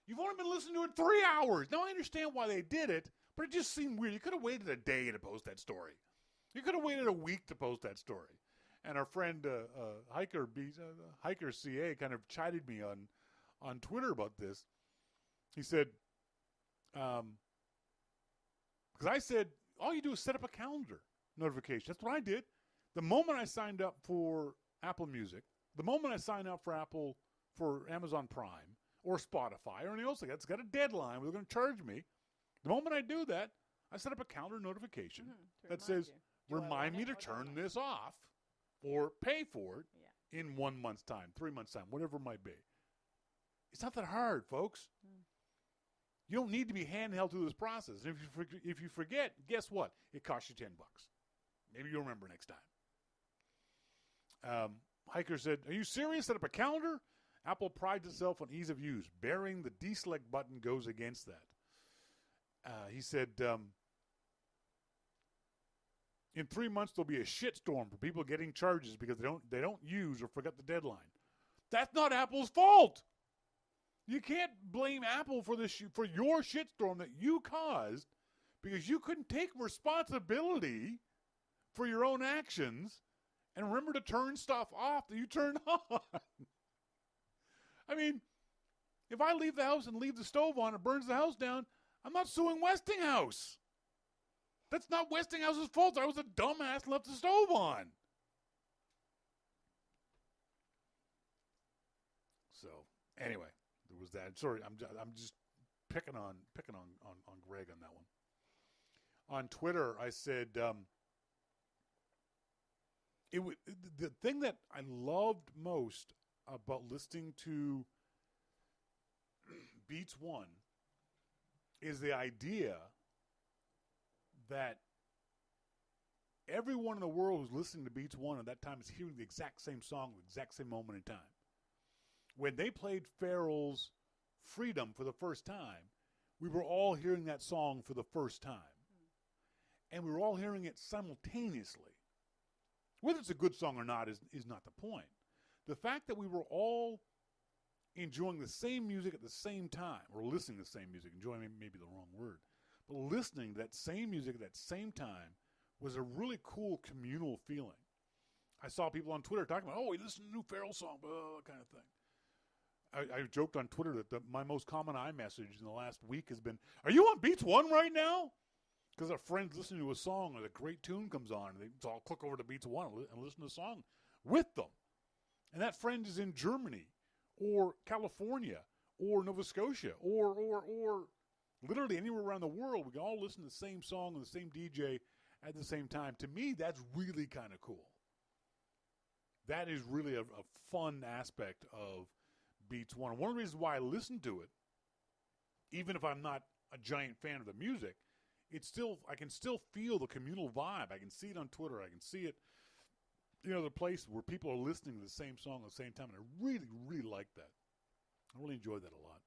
You've only been listening to it 3 hours. Now, I understand why they did it, but it just seemed weird. You could have waited a day to post that story. You could have waited a week to post that story. And our friend Hiker CA kind of chided me on Twitter about this. He said, because I said, all you do is set up a calendar notification. That's what I did. The moment I signed up for Apple Music, the moment I signed up for Amazon Prime or Spotify or anything else like that, it's got a deadline. They're going to charge me. The moment I do that, I set up a calendar notification that says, remind me to turn this off or pay for it in 1 month's time, 3 months' time, whatever it might be. It's not that hard, folks. You don't need to be handheld through this process. And if you forget, guess what? It costs you $10. Maybe you'll remember next time. Hiker said, are you serious? Set up a calendar? Apple prides itself on ease of use. Bearing the deselect button goes against that. He said, in 3 months, there'll be a shitstorm for people getting charges because they don't use or forget the deadline. That's not Apple's fault. You can't blame Apple for this for your shitstorm that you caused because you couldn't take responsibility for your own actions and remember to turn stuff off that you turned on. I mean, if I leave the house and leave the stove on, it burns the house down, I'm not suing Westinghouse. That's not Westinghouse's fault. I was a dumbass and left the stove on. So, anyway, there was that. Sorry, I'm just picking on Greg on that one. On Twitter, I said the thing that I loved most about listening to Beats One is the idea that everyone in the world who's listening to Beats One at that time is hearing the exact same song at the exact same moment in time. When they played Pharrell's Freedom for the first time, we were all hearing that song for the first time. And we were all hearing it simultaneously. Whether it's a good song or not is not the point. The fact that we were all enjoying the same music at the same time, or listening to the same music, enjoying may be the wrong word, but listening to that same music at that same time was a really cool communal feeling. I saw people on Twitter talking about, oh, we listened to a new Pharrell song, blah, kind of thing. I joked on Twitter that my most common iMessage in the last week has been, are you on Beats One right now? Because a friend's listening to a song or a great tune comes on, and they all click over to Beats One and listen to the song with them. And that friend is in Germany or California or Nova Scotia or literally anywhere around the world. We can all listen to the same song and the same DJ at the same time. To me, that's really kind of cool. That is really a fun aspect of Beats One. One of the reasons why I listen to it, even if I'm not a giant fan of the music, I can still feel the communal vibe. I can see it on Twitter. I can see it, the place where people are listening to the same song at the same time. And I really, really like that. I really enjoyed that a lot.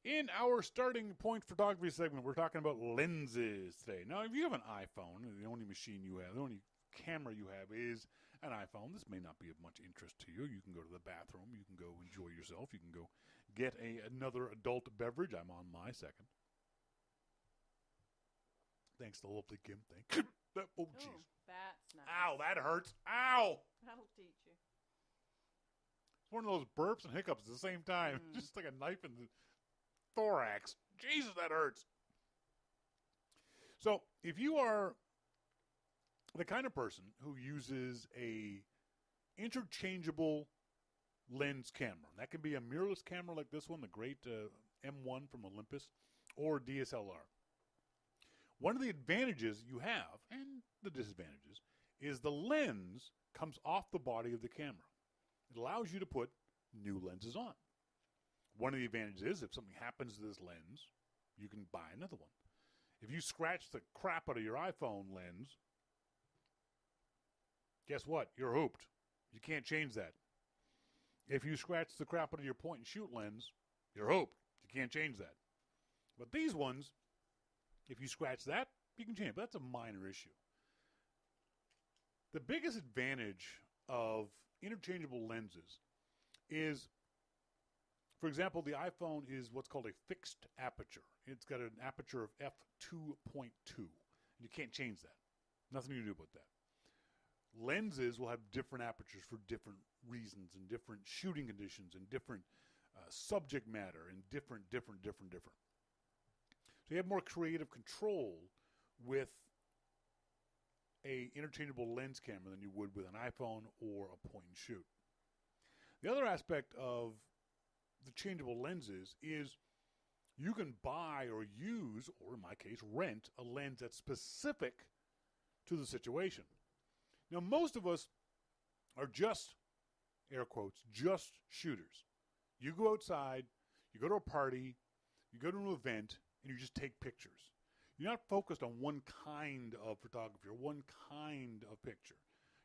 In our starting point photography segment, we're talking about lenses today. Now, if you have an iPhone, the only machine you have, the only camera you have is an iPhone. This may not be of much interest to you. You can go to the bathroom. You can go enjoy yourself. You can go get another adult beverage. I'm on my second. Thanks to lovely Kim. Thank you. Oh, jeez. That's nice. Ow, that hurts. Ow! That'll teach you. It's one of those burps and hiccups at the same time. Just like a knife in the thorax. Jesus, that hurts. So, if you are the kind of person who uses a interchangeable lens camera, that can be a mirrorless camera like this one, the great M1 from Olympus, or DSLR. One of the advantages you have, and the disadvantages, is the lens comes off the body of the camera. It allows you to put new lenses on. One of the advantages is if something happens to this lens, you can buy another one. If you scratch the crap out of your iPhone lens, guess what? You're hooped. You can't change that. If you scratch the crap out of your point and shoot lens, you're hooped. You can't change that. But these ones, if you scratch that, you can change it. But that's a minor issue. The biggest advantage of interchangeable lenses is, for example, the iPhone is what's called a fixed aperture. It's got an aperture of f2.2. You can't change that. Nothing you can do about that. Lenses will have different apertures for different reasons and different shooting conditions and different subject matter and different. So you have more creative control with a interchangeable lens camera than you would with an iPhone or a point and shoot. The other aspect of the changeable lenses is you can buy or use, or in my case, rent a lens that's specific to the situation. Now, most of us are just, air quotes, just shooters. You go outside, you go to a party, you go to an event, and you just take pictures. You're not focused on one kind of photography or one kind of picture.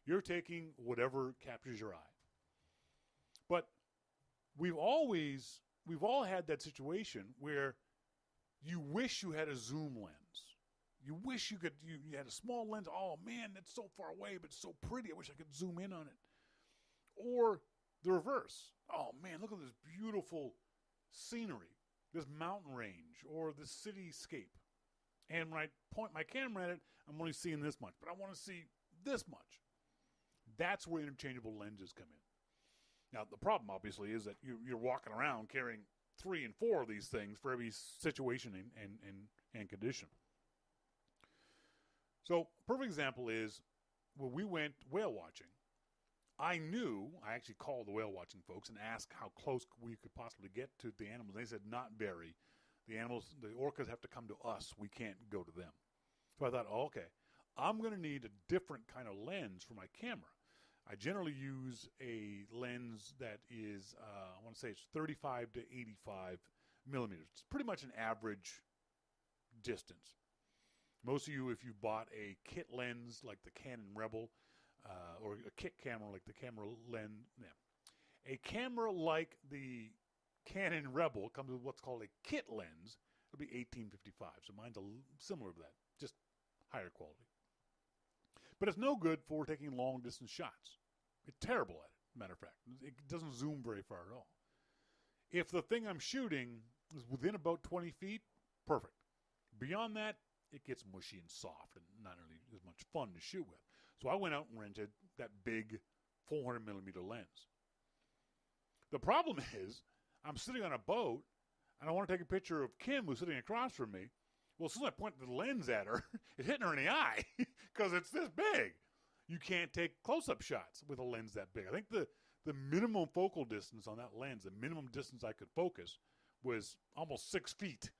You're taking whatever captures your eye. But we've all had that situation where you wish you had a zoom lens. You wish you had a small lens. Oh man, that's so far away, but it's so pretty. I wish I could zoom in on it. Or the reverse. Oh, man, look at this beautiful scenery, this mountain range, or this cityscape. And when I point my camera at it, I'm only seeing this much, but I want to see this much. That's where interchangeable lenses come in. Now, the problem, obviously, is that you're walking around carrying 3 and 4 of these things for every situation and condition. So, a perfect example is when we went whale watching. I actually called the whale watching folks and asked how close we could possibly get to the animals. They said, not very. The orcas have to come to us. We can't go to them. So I thought, okay, I'm going to need a different kind of lens for my camera. I generally use a lens that is, I want to say it's 35 to 85 millimeters. It's pretty much an average distance. Most of you, if you bought a kit lens like the Canon Rebel, or a kit camera like the camera lens, a camera like the Canon Rebel comes with what's called a kit lens. It'll be 1855, so mine's similar to that, just higher quality. But it's no good for taking long distance shots. It's terrible at it, matter of fact. It doesn't zoom very far at all. If the thing I'm shooting is within about 20 feet, perfect. Beyond that, it gets mushy and soft and not really as much fun to shoot with. So I went out and rented that big 400 millimeter lens. The problem is, I'm sitting on a boat, and I want to take a picture of Kim, who's sitting across from me. Well, as soon as I point the lens at her, it's hitting her in the eye because it's this big. You can't take close-up shots with a lens that big. I think the minimum focal distance on that lens, the minimum distance I could focus, was almost 6 feet.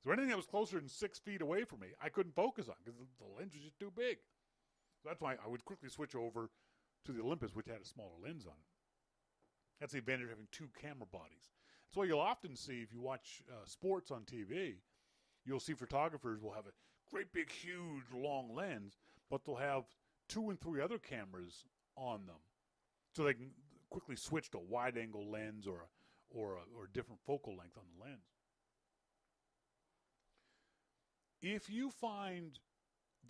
So anything that was closer than 6 feet away from me, I couldn't focus on because the lens was just too big. So that's why I would quickly switch over to the Olympus, which had a smaller lens on it. That's the advantage of having 2 camera bodies. That's why you'll often see, if you watch sports on TV, you'll see photographers will have a great big, huge, long lens, but they'll have 2 and 3 other cameras on them, so they can quickly switch to a wide-angle lens or a different focal length on the lens. If you find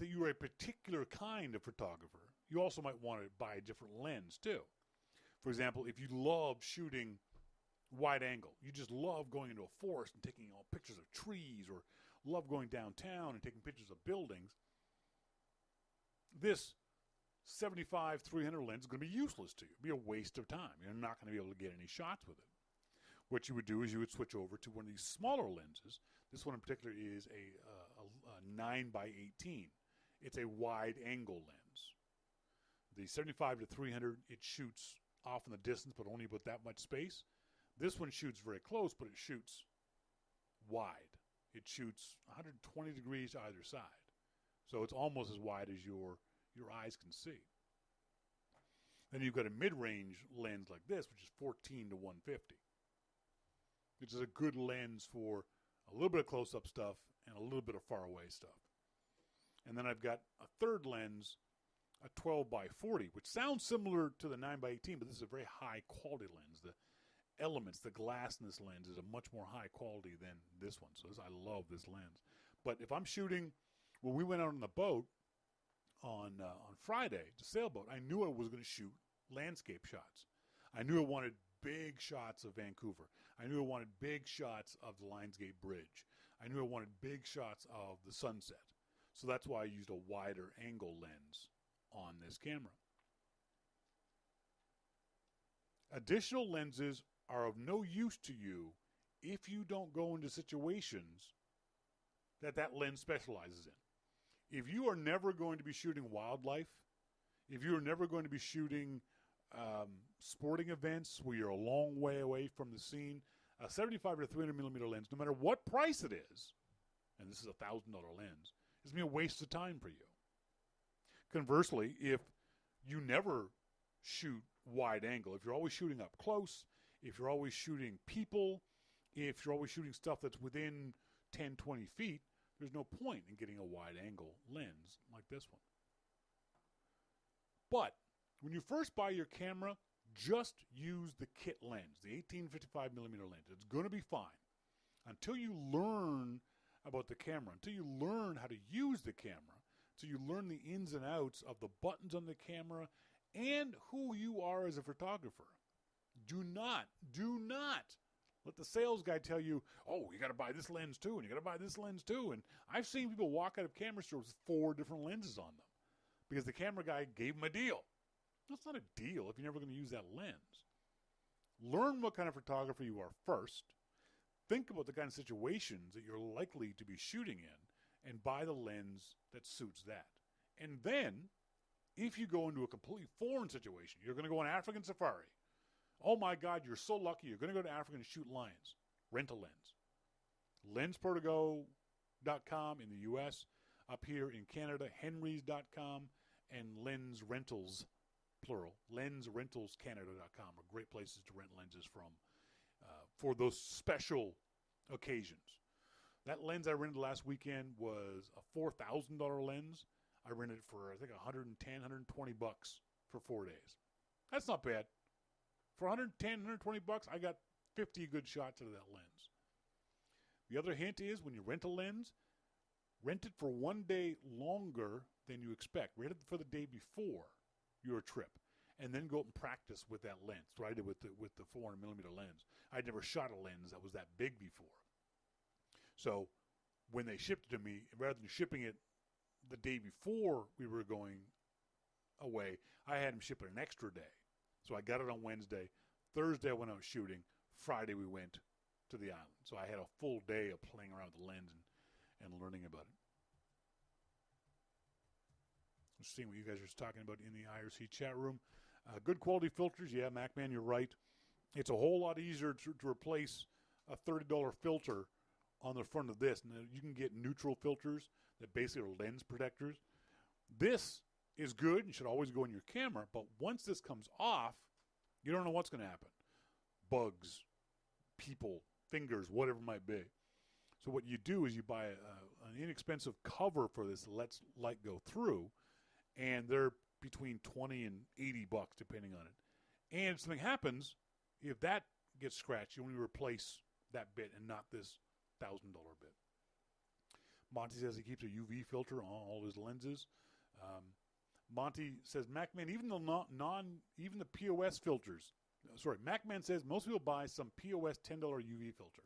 that you're a particular kind of photographer, you also might want to buy a different lens too. For example, if you love shooting wide angle, you just love going into a forest and taking pictures of trees, or love going downtown and taking pictures of buildings, this 75-300 lens is going to be useless to you. It'll be a waste of time. You're not going to be able to get any shots with it. What you would do is you would switch over to one of these smaller lenses. This one in particular is a 9x18. It's a wide angle lens. The 75 to 300, it shoots off in the distance, but only about that much space. This one shoots very close, but it shoots wide. It shoots 120 degrees either side. So it's almost as wide as your eyes can see. Then you've got a mid-range lens like this, which is 14 to 150. Which is a good lens for a little bit of close-up stuff and a little bit of far-away stuff. And then I've got a third lens, a 12 by 40, which sounds similar to the 9 by 18, but this is a very high-quality lens. The elements, the glass in this lens is a much more high quality than this one. So I love this lens. But if I'm shooting, when we went out on the boat on Friday, the sailboat, I knew I was going to shoot landscape shots. I knew I wanted big shots of Vancouver. I knew I wanted big shots of the Lionsgate Bridge. I knew I wanted big shots of the sunset. So that's why I used a wider angle lens on this camera. Additional lenses are of no use to you if you don't go into situations that lens specializes in. If you are never going to be shooting wildlife, if you are never going to be shooting sporting events where you're a long way away from the scene, a 75 to 300 millimeter lens, no matter what price it is, and this is a $1,000 lens, is going to be a waste of time for you. Conversely, if you never shoot wide angle, if you're always shooting up close, if you're always shooting people, if you're always shooting stuff that's within 10, 20 feet, there's no point in getting a wide angle lens like this one. But when you first buy your camera, just use the kit lens, the 1855 millimeter lens. It's going to be fine until you learn about the camera, until you learn how to use the camera, until you learn the ins and outs of the buttons on the camera and who you are as a photographer. Do not let the sales guy tell you, oh, you got to buy this lens too, and you got to buy this lens too. And I've seen people walk out of camera stores with 4 different lenses on them because the camera guy gave them a deal. That's not a deal if you're never going to use that lens. Learn what kind of photographer you are first. Think about the kind of situations that you're likely to be shooting in and buy the lens that suits that. And then, if you go into a completely foreign situation, you're going to go on African safari. Oh my God, you're so lucky. You're going to go to Africa and shoot lions. Rent a lens. LensPortugal.com in the U.S. Up here in Canada, Henrys.com and Lens Rentals, plural, LensRentalsCanada.com are great places to rent lenses from for those special occasions. That lens I rented last weekend was a $4,000 lens. I rented it for, I think, $110, $120 for 4 days. That's not bad. For $110, $120, I got 50 good shots out of that lens. The other hint is when you rent a lens, rent it for 1 day longer than you expect. Rent it for the day before your trip, and then go out and practice with that lens. That's what I did with the 400 millimeter lens. I'd never shot a lens that was that big before. So when they shipped it to me, rather than shipping it the day before we were going away, I had them ship it an extra day. So I got it on Wednesday. Thursday I went out shooting. Friday we went to the island. So I had a full day of playing around with the lens and learning about it. Let's see what you guys are talking about in the IRC chat room. Good quality filters. Yeah, MacMan, you're right. It's a whole lot easier to replace a $30 filter on the front of this. And you can get neutral filters that basically are lens protectors. This is good. You should always go in your camera. But once this comes off, you don't know what's going to happen. Bugs, people, fingers, whatever it might be. So what you do is you buy an inexpensive cover for this that lets light go through. And they're between $20 and $80 depending on it. And if something happens, if that gets scratched, you only replace that bit and not this $1,000 bit. Monty says he keeps a UV filter on all his lenses. Monty says, MacMan, even the POS filters. MacMan says most people buy some POS $10 UV filter.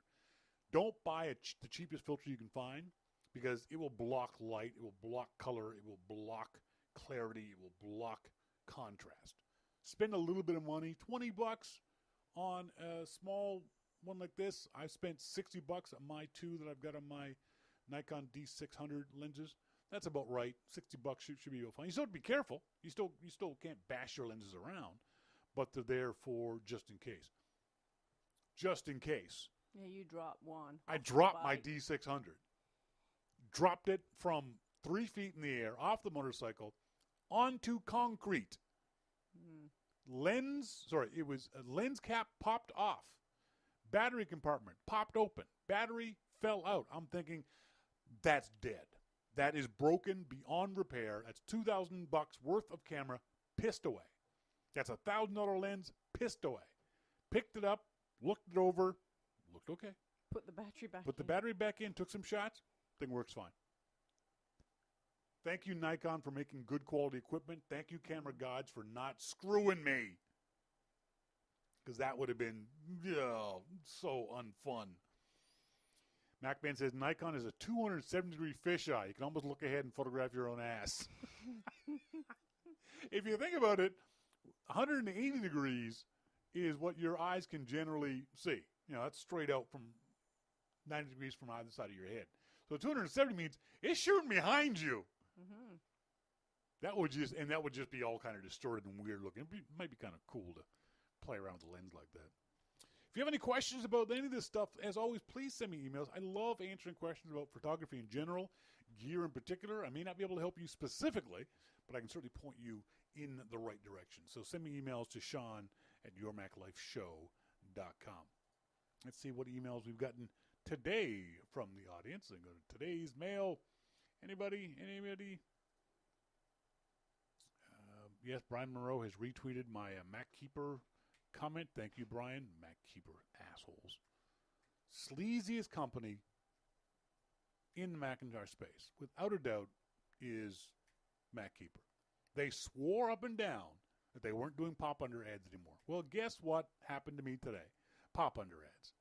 Don't buy the cheapest filter you can find because it will block light, it will block color, it will block clarity, it will block contrast. Spend a little bit of money, $20 on a small one like this. I spent $60 on my 2 that I've got on my Nikon D600 lenses. That's about right. $60 should be fine. You still have to be careful. You still can't bash your lenses around, but they're there for just in case. Just in case. Yeah, you dropped one. I dropped my D600. Dropped it from 3 feet in the air off the motorcycle onto concrete. It was a lens cap popped off. Battery compartment popped open. Battery fell out. I'm thinking, that's dead. That is broken beyond repair. That's $2,000 worth of camera pissed away. That's a $1,000 lens pissed away. Picked it up, looked it over, looked okay. Put the battery back in. Put the battery back in, took some shots, thing works fine. Thank you, Nikon, for making good quality equipment. Thank you, camera gods, for not screwing me. Because that would have been so unfun. MacMan says Nikon is a 270-degree fisheye. You can almost look ahead and photograph your own ass. If you think about it, 180 degrees is what your eyes can generally see. You know, that's straight out from 90 degrees from either side of your head. So 270 means it's shooting behind you. Mm-hmm. That would just be all kind of distorted and weird looking. It might be kind of cool to play around with the lens like that. If you have any questions about any of this stuff, as always, please send me emails. I love answering questions about photography in general, gear in particular. I may not be able to help you specifically, but I can certainly point you in the right direction. So send me emails to Shawn at yourmaclifeshow.com. Let's see what emails we've gotten today from the audience. And go to today's mail. Anybody? Yes, Brian Monroe has retweeted my MacKeeper comment. Thank you, Brian. MacKeeper assholes. Sleaziest company in the Macintosh space, without a doubt, is MacKeeper. They swore up and down that they weren't doing pop-under ads anymore. Well, guess what happened to me today? Pop-under ads.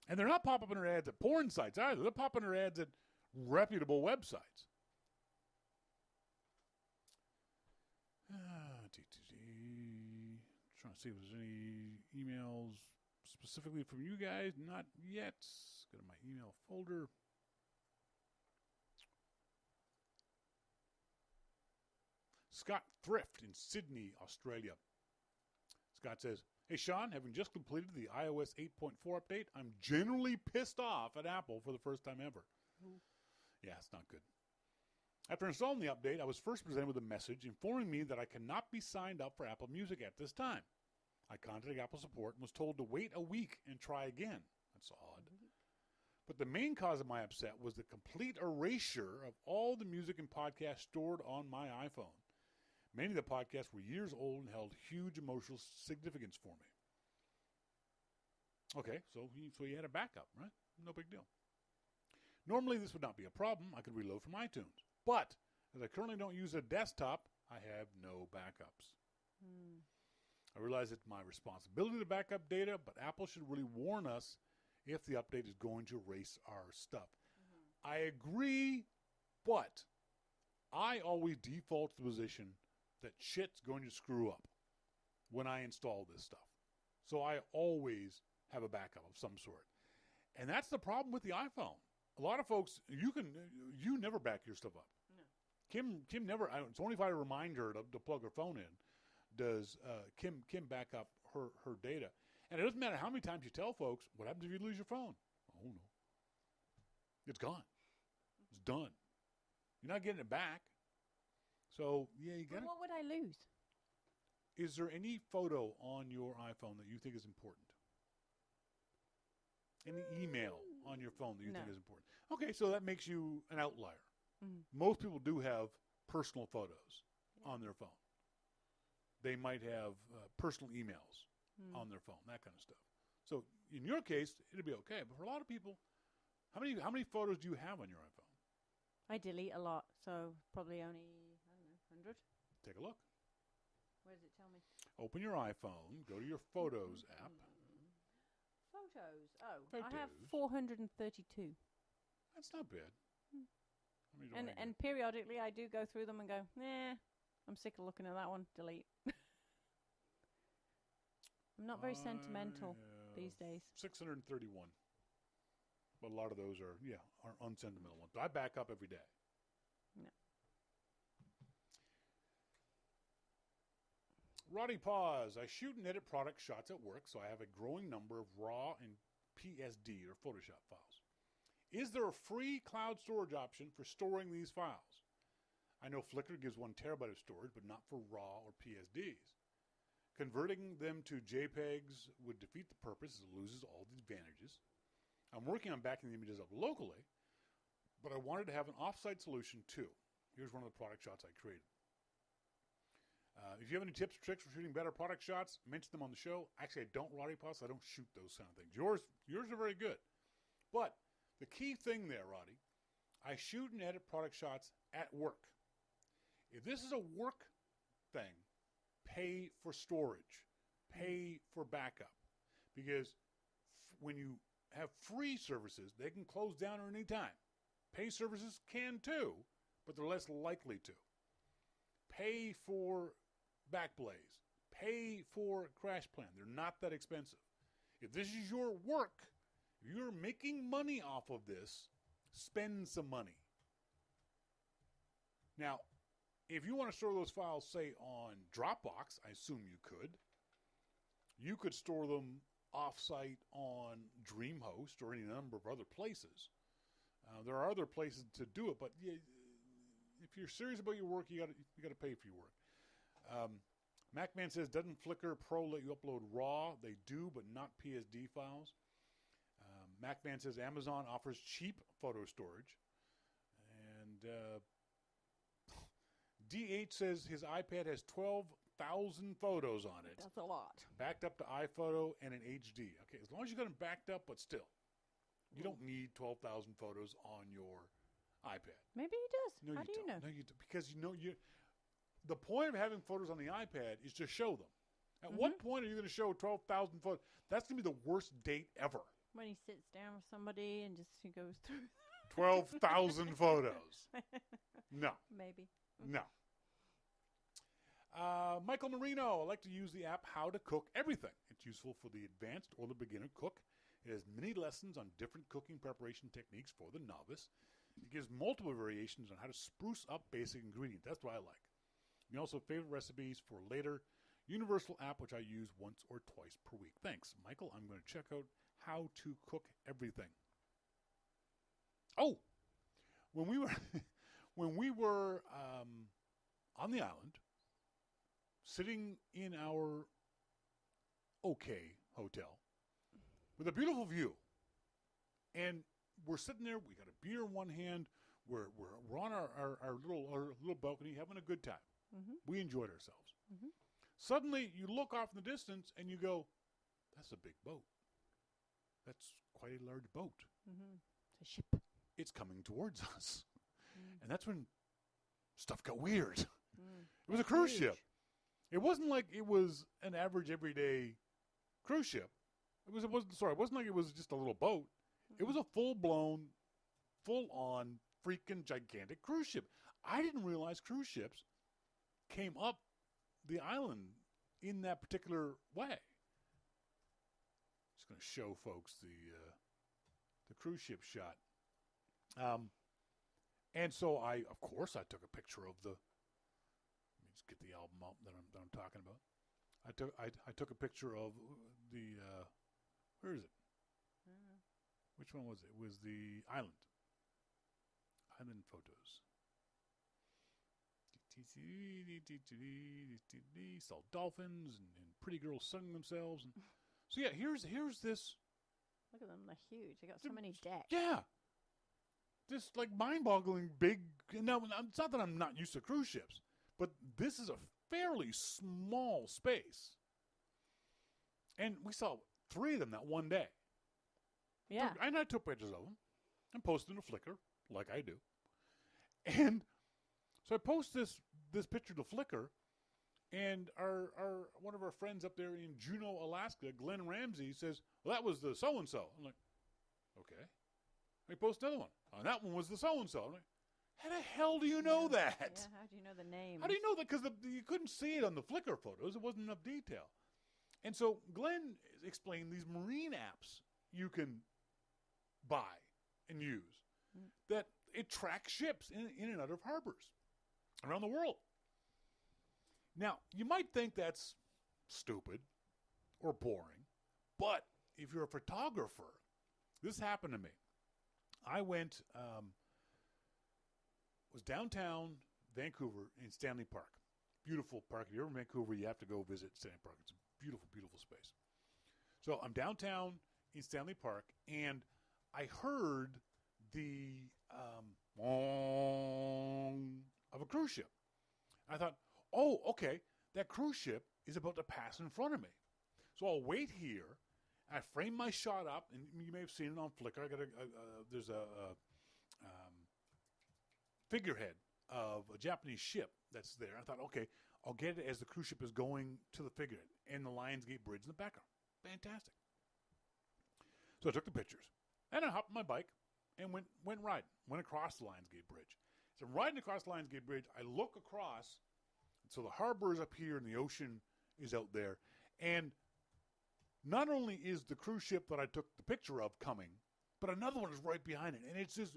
And they're not pop-under ads at porn sites either. They're pop-under ads at reputable websites. Trying to see if there's any emails specifically from you guys. Not yet. Go to my email folder. Scott Thrift in Sydney, Australia. Scott says, "Hey, Shawn, having just completed the iOS 8.4 update, I'm generally pissed off at Apple for the first time ever." Yeah, it's not good. After installing the update, I was first presented with a message informing me that I cannot be signed up for Apple Music at this time. I contacted Apple support and was told to wait a week and try again. That's odd. But the main cause of my upset was the complete erasure of all the music and podcasts stored on my iPhone. Many of the podcasts were years old and held huge emotional significance for me. Okay, so you had a backup, right? No big deal. Normally, this would not be a problem. I could reload from iTunes. But, as I currently don't use a desktop, I have no backups. I realize it's my responsibility to back up data, but Apple should really warn us if the update is going to erase our stuff. I agree, but I always default to the position that shit's going to screw up when I install this stuff. So I always have a backup of some sort. And that's the problem with the iPhone. A lot of folks, you never back your stuff up. No. Kim never, it's only if I remind her to plug her phone in, does Kim back up her data. And it doesn't matter how many times you tell folks, what happens if you lose your phone? Oh, no. It's gone. It's done. You're not getting it back. So, yeah, you got it. What would I lose? Is there any photo on your iPhone that you think is important? Any email on your phone that you think is important? Okay, so that makes you an outlier. Most people do have personal photos on their phone. They might have personal emails on their phone, that kind of stuff. So in your case, it'd be okay. But for a lot of people, how many photos do you have on your iPhone? I delete a lot, so probably only, 100. Take a look. Where does it tell me? Open your iPhone, go to your Photos app. Photos. Oh, Photos. I have 432. That's not bad. How many do I get? And periodically I do go through them and go, I'm sick of looking at that one. Delete. I'm not very sentimental these days. 631. But a lot of those are unsentimental ones. But I back up every day. No. Roddy Paws. I shoot and edit product shots at work, so I have a growing number of RAW and PSD or Photoshop files. Is there a free cloud storage option for storing these files? I know Flickr gives 1 terabyte of storage, but not for RAW or PSDs. Converting them to JPEGs would defeat the purpose as it loses all the advantages. I'm working on backing the images up locally, but I wanted to have an off-site solution too. Here's one of the product shots I created. If you have any tips or tricks for shooting better product shots, mention them on the show. Actually, I don't, Roddy Poss. I don't shoot those kind of things. Yours are very good. But the key thing there, Roddy, I shoot and edit product shots at work. If this is a work thing, pay for storage. Pay for backup. Because when you have free services, they can close down at any time. Pay services can too, but they're less likely to. Pay for Backblaze. Pay for Crash Plan. They're not that expensive. If this is your work, if you're making money off of this, spend some money. Now, if you want to store those files, say, on Dropbox, I assume you could. You could store them off-site on DreamHost or any number of other places. There are other places to do it, but if you're serious about your work, you got to pay for your work. MacMan says, doesn't Flickr Pro let you upload RAW? They do, but not PSD files. MacMan says Amazon offers cheap photo storage. And DH says his iPad has 12,000 photos on it. That's a lot. Backed up to iPhoto and an HD. Okay, as long as you got them backed up, but still. You don't need 12,000 photos on your iPad. Maybe he does. No, How do you know? No, you do, because the point of having photos on the iPad is to show them. At what point are you going to show 12,000 photos? That's going to be the worst date ever. When he sits down with somebody and just he goes through. 12,000 photos. No. Maybe. No. Michael Marino, I like to use the app How to Cook Everything. It's useful for the advanced or the beginner cook. It has many lessons on different cooking preparation techniques for the novice. It gives multiple variations on how to spruce up basic ingredients. That's what I like. You can also favorite recipes for later. Universal app, which I use once or twice per week. Thanks, Michael. I'm going to check out How to Cook Everything. Oh, when we were on the island, sitting in our hotel with a beautiful view, and we're sitting there. We got a beer in one hand. We're on our little balcony having a good time. We enjoyed ourselves. Suddenly, you look off in the distance and you go, "That's a big boat. That's quite a large boat. It's a ship. It's coming towards us." And that's when stuff got weird. It was a cruise ship. It wasn't like it was an average everyday cruise ship. It wasn't like it was just a little boat. It was a full-blown, full-on, freaking gigantic cruise ship. I didn't realize cruise ships came up the island in that particular way. Just going to show folks the cruise ship shot. And so I took a picture of the. Let me just get the album out that I'm talking about. I took a picture of the. Where is it? Which one was it? It was the island. Island photos. Saw dolphins and pretty girls sunning themselves. And so yeah, here's this. Look at them, they're huge. They got so many decks. Yeah. This like mind-boggling big. Now, it's not that I'm not used to cruise ships, but this is a fairly small space. And we saw 3 of them that one day. Yeah. And I took pictures of them and posted to Flickr, like I do. And so I post this picture to Flickr, and our one of our friends up there in Juneau, Alaska, Glenn Ramsey, says, "Well, that was the so-and-so." I'm like, okay. I post another one. Oh, that one was the so-and-so. I'm like, how the hell do you know that? Yeah, how do you know the name? How do you know that? Because you couldn't see it on the Flickr photos. It wasn't enough detail. And so Glenn explained these marine apps you can buy and use that it tracks ships in and out of harbors around the world. Now, you might think that's stupid or boring, but if you're a photographer, this happened to me. I went, was downtown Vancouver in Stanley Park. Beautiful park. If you're in Vancouver, you have to go visit Stanley Park. It's a beautiful, beautiful space. So I'm downtown in Stanley Park, and I heard the of a cruise ship. I thought, oh, okay, that cruise ship is about to pass in front of me. So I'll wait here. I frame my shot up, and you may have seen it on Flickr. I got there's a figurehead of a Japanese ship that's there. I thought, okay, I'll get it as the cruise ship is going to the figurehead and the Lionsgate Bridge in the background. Fantastic. So I took the pictures, and I hopped on my bike and went riding. Went across the Lionsgate Bridge. So I'm riding across the Lionsgate Bridge. I look across, so the harbor is up here and the ocean is out there. And not only is the cruise ship that I took the picture of coming, but another one is right behind it. And it's this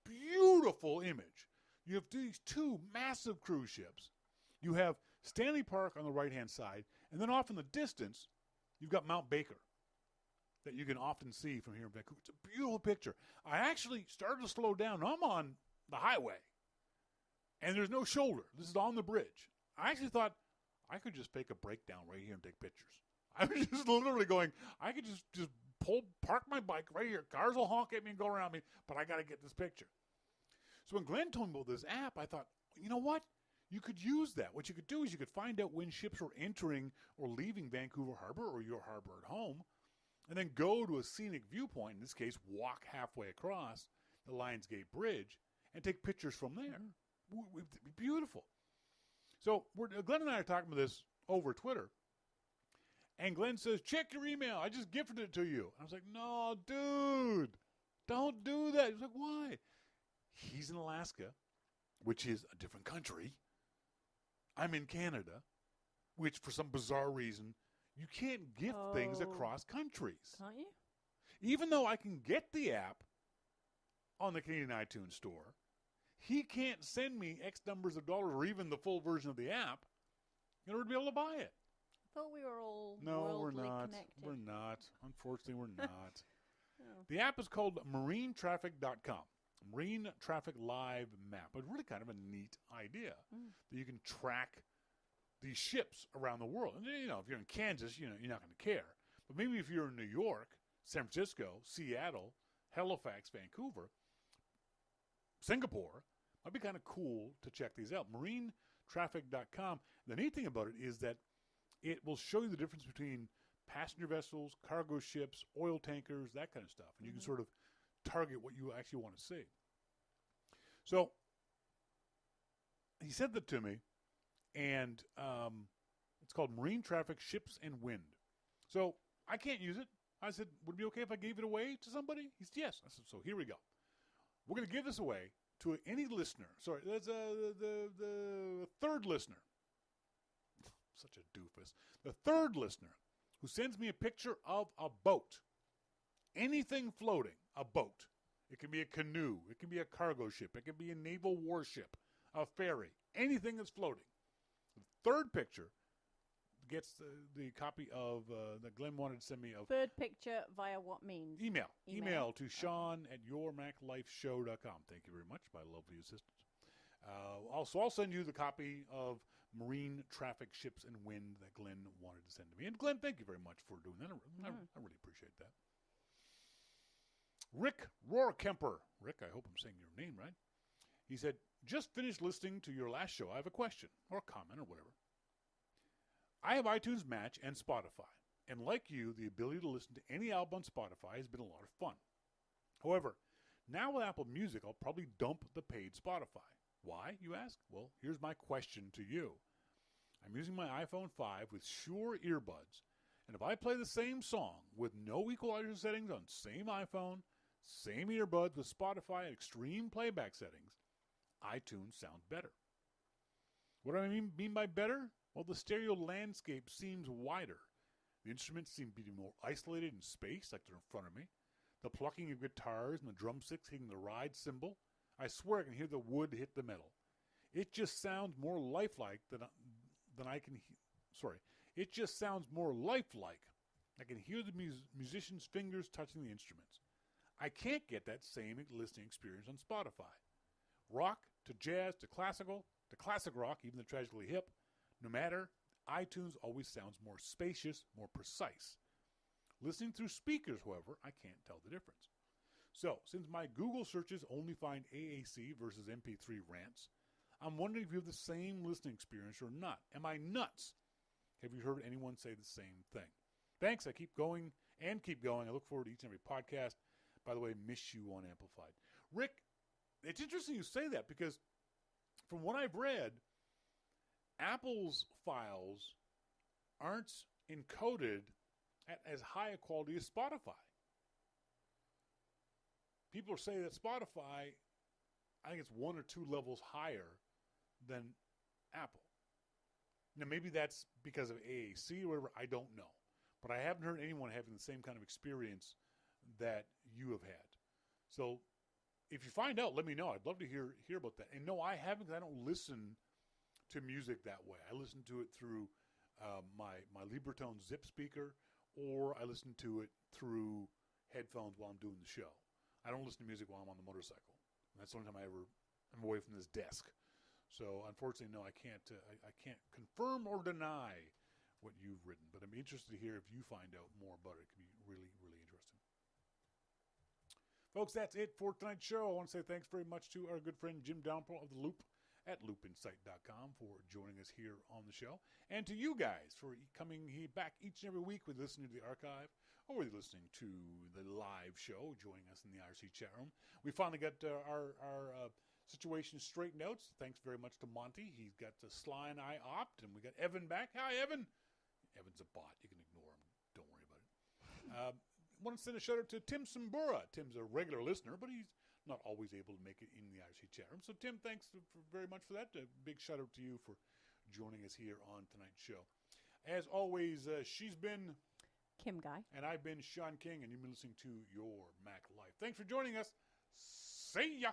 beautiful image. You have these 2 massive cruise ships. You have Stanley Park on the right-hand side, and then off in the distance, you've got Mount Baker that you can often see from here in Vancouver. It's a beautiful picture. I actually started to slow down. Now, I'm on the highway, and there's no shoulder. This is on the bridge. I actually thought I could just fake a breakdown right here and take pictures. I was just literally going, I could just park my bike right here. Cars will honk at me and go around me, but I got to get this picture. So when Glenn told me about this app, I thought, you know what? You could use that. What you could do is you could find out when ships were entering or leaving Vancouver Harbor or your harbor at home, and then go to a scenic viewpoint, in this case, walk halfway across the Lionsgate Bridge and take pictures from there. It would be beautiful. So Glenn and I are talking about this over Twitter. And Glenn says, check your email. I just gifted it to you. I was like, no, dude, don't do that. He's like, why? He's in Alaska, which is a different country. I'm in Canada, which for some bizarre reason, you can't gift things across countries. Can't you? Even though I can get the app on the Canadian iTunes store, he can't send me X numbers of dollars or even the full version of the app in order to be able to buy it. I thought we were all No, we're worldly not. connected. We're not. Unfortunately, we're not. Oh. The app is called marinetraffic.com. Marine Traffic Live Map. But really kind of a neat idea that you can track these ships around the world. And, you know, if you're in Kansas, you know, you're not going to care. But maybe if you're in New York, San Francisco, Seattle, Halifax, Vancouver, Singapore, might be kind of cool to check these out. Marinetraffic.com. The neat thing about it is that it will show you the difference between passenger vessels, cargo ships, oil tankers, that kind of stuff. And you can sort of target what you actually want to see. So he said that to me, and it's called Marine Traffic Ships and Wind. So I can't use it. I said, would it be okay if I gave it away to somebody? He said, yes. I said, so here we go. We're going to give this away to any listener. Sorry, that's the third listener. Such a doofus. The third listener who sends me a picture of a boat. Anything floating, a boat. It can be a canoe. It can be a cargo ship. It can be a naval warship, a ferry. Anything that's floating. The third picture gets the copy of that Glenn wanted to send me. Of Third picture via what means? Email to Shawn at yourmaclifeshow.com. Thank you very much, my lovely assistant. Also, I'll send you the copy of Marine Traffic Ships and Wind that Glenn wanted to send to me. And Glenn, thank you very much for doing that. I really appreciate that. Rick Rohrkemper. Rick, I hope I'm saying your name right. He said, just finished listening to your last show. I have a question or a comment or whatever. I have iTunes Match and Spotify. And like you, the ability to listen to any album on Spotify has been a lot of fun. However, now with Apple Music, I'll probably dump the paid Spotify. Why, you ask? Well, here's my question to you. I'm using my iPhone 5 with Shure earbuds, and if I play the same song with no equalizer settings on same iPhone, same earbuds with Spotify and extreme playback settings, iTunes sounds better. What do I mean by better? Well, the stereo landscape seems wider. The instruments seem to be more isolated in space, like they're in front of me. The plucking of guitars and the drumsticks hitting the ride cymbal, I swear I can hear the wood hit the metal. It just sounds more lifelike than I can. It just sounds more lifelike. I can hear the musician's fingers touching the instruments. I can't get that same listening experience on Spotify. Rock to jazz to classic rock, even the tragically hip, no matter, iTunes always sounds more spacious, more precise. Listening through speakers, however, I can't tell the difference. So, since my Google searches only find AAC versus MP3 rants, I'm wondering if you have the same listening experience or not. Am I nuts? Have you heard anyone say the same thing? Thanks. I keep going and keep going. I look forward to each and every podcast. By the way, miss you on Amplified. Rick, it's interesting you say that because from what I've read, Apple's files aren't encoded at as high a quality as Spotify. People are saying that Spotify, I think it's 1 or 2 levels higher than Apple. Now, maybe that's because of AAC or whatever. I don't know. But I haven't heard anyone having the same kind of experience that you have had. So if you find out, let me know. I'd love to hear about that. And no, I haven't, because I don't listen to music that way. I listen to it through my Libertone Zip speaker, or I listen to it through headphones while I'm doing the show. I don't listen to music while I'm on the motorcycle. That's the only time I'm away from this desk. So unfortunately, no, I can't confirm or deny what you've written. But I'm interested to hear if you find out more about it. It could be really, really interesting. Folks, that's it for tonight's show. I want to say thanks very much to our good friend Jim Dalrymple of The Loop at loopinsight.com for joining us here on the show. And to you guys for coming back each and every week with listening to the archive, or whether you're listening to the live show, joining us in the IRC chat room. We finally got our situation straightened out. So thanks very much to Monty. He's got Sly and I opt, and we got Evan back. Hi, Evan. Evan's a bot. You can ignore him. Don't worry about it. Want to send a shout out to Tim Sambura. Tim's a regular listener, but he's not always able to make it in the IRC chat room. So, Tim, thanks very much for that. A big shout out to you for joining us here on tonight's show. As always, she's been Kim Guy. And I've been Shawn King, and you've been listening to Your Mac Life. Thanks for joining us. See ya.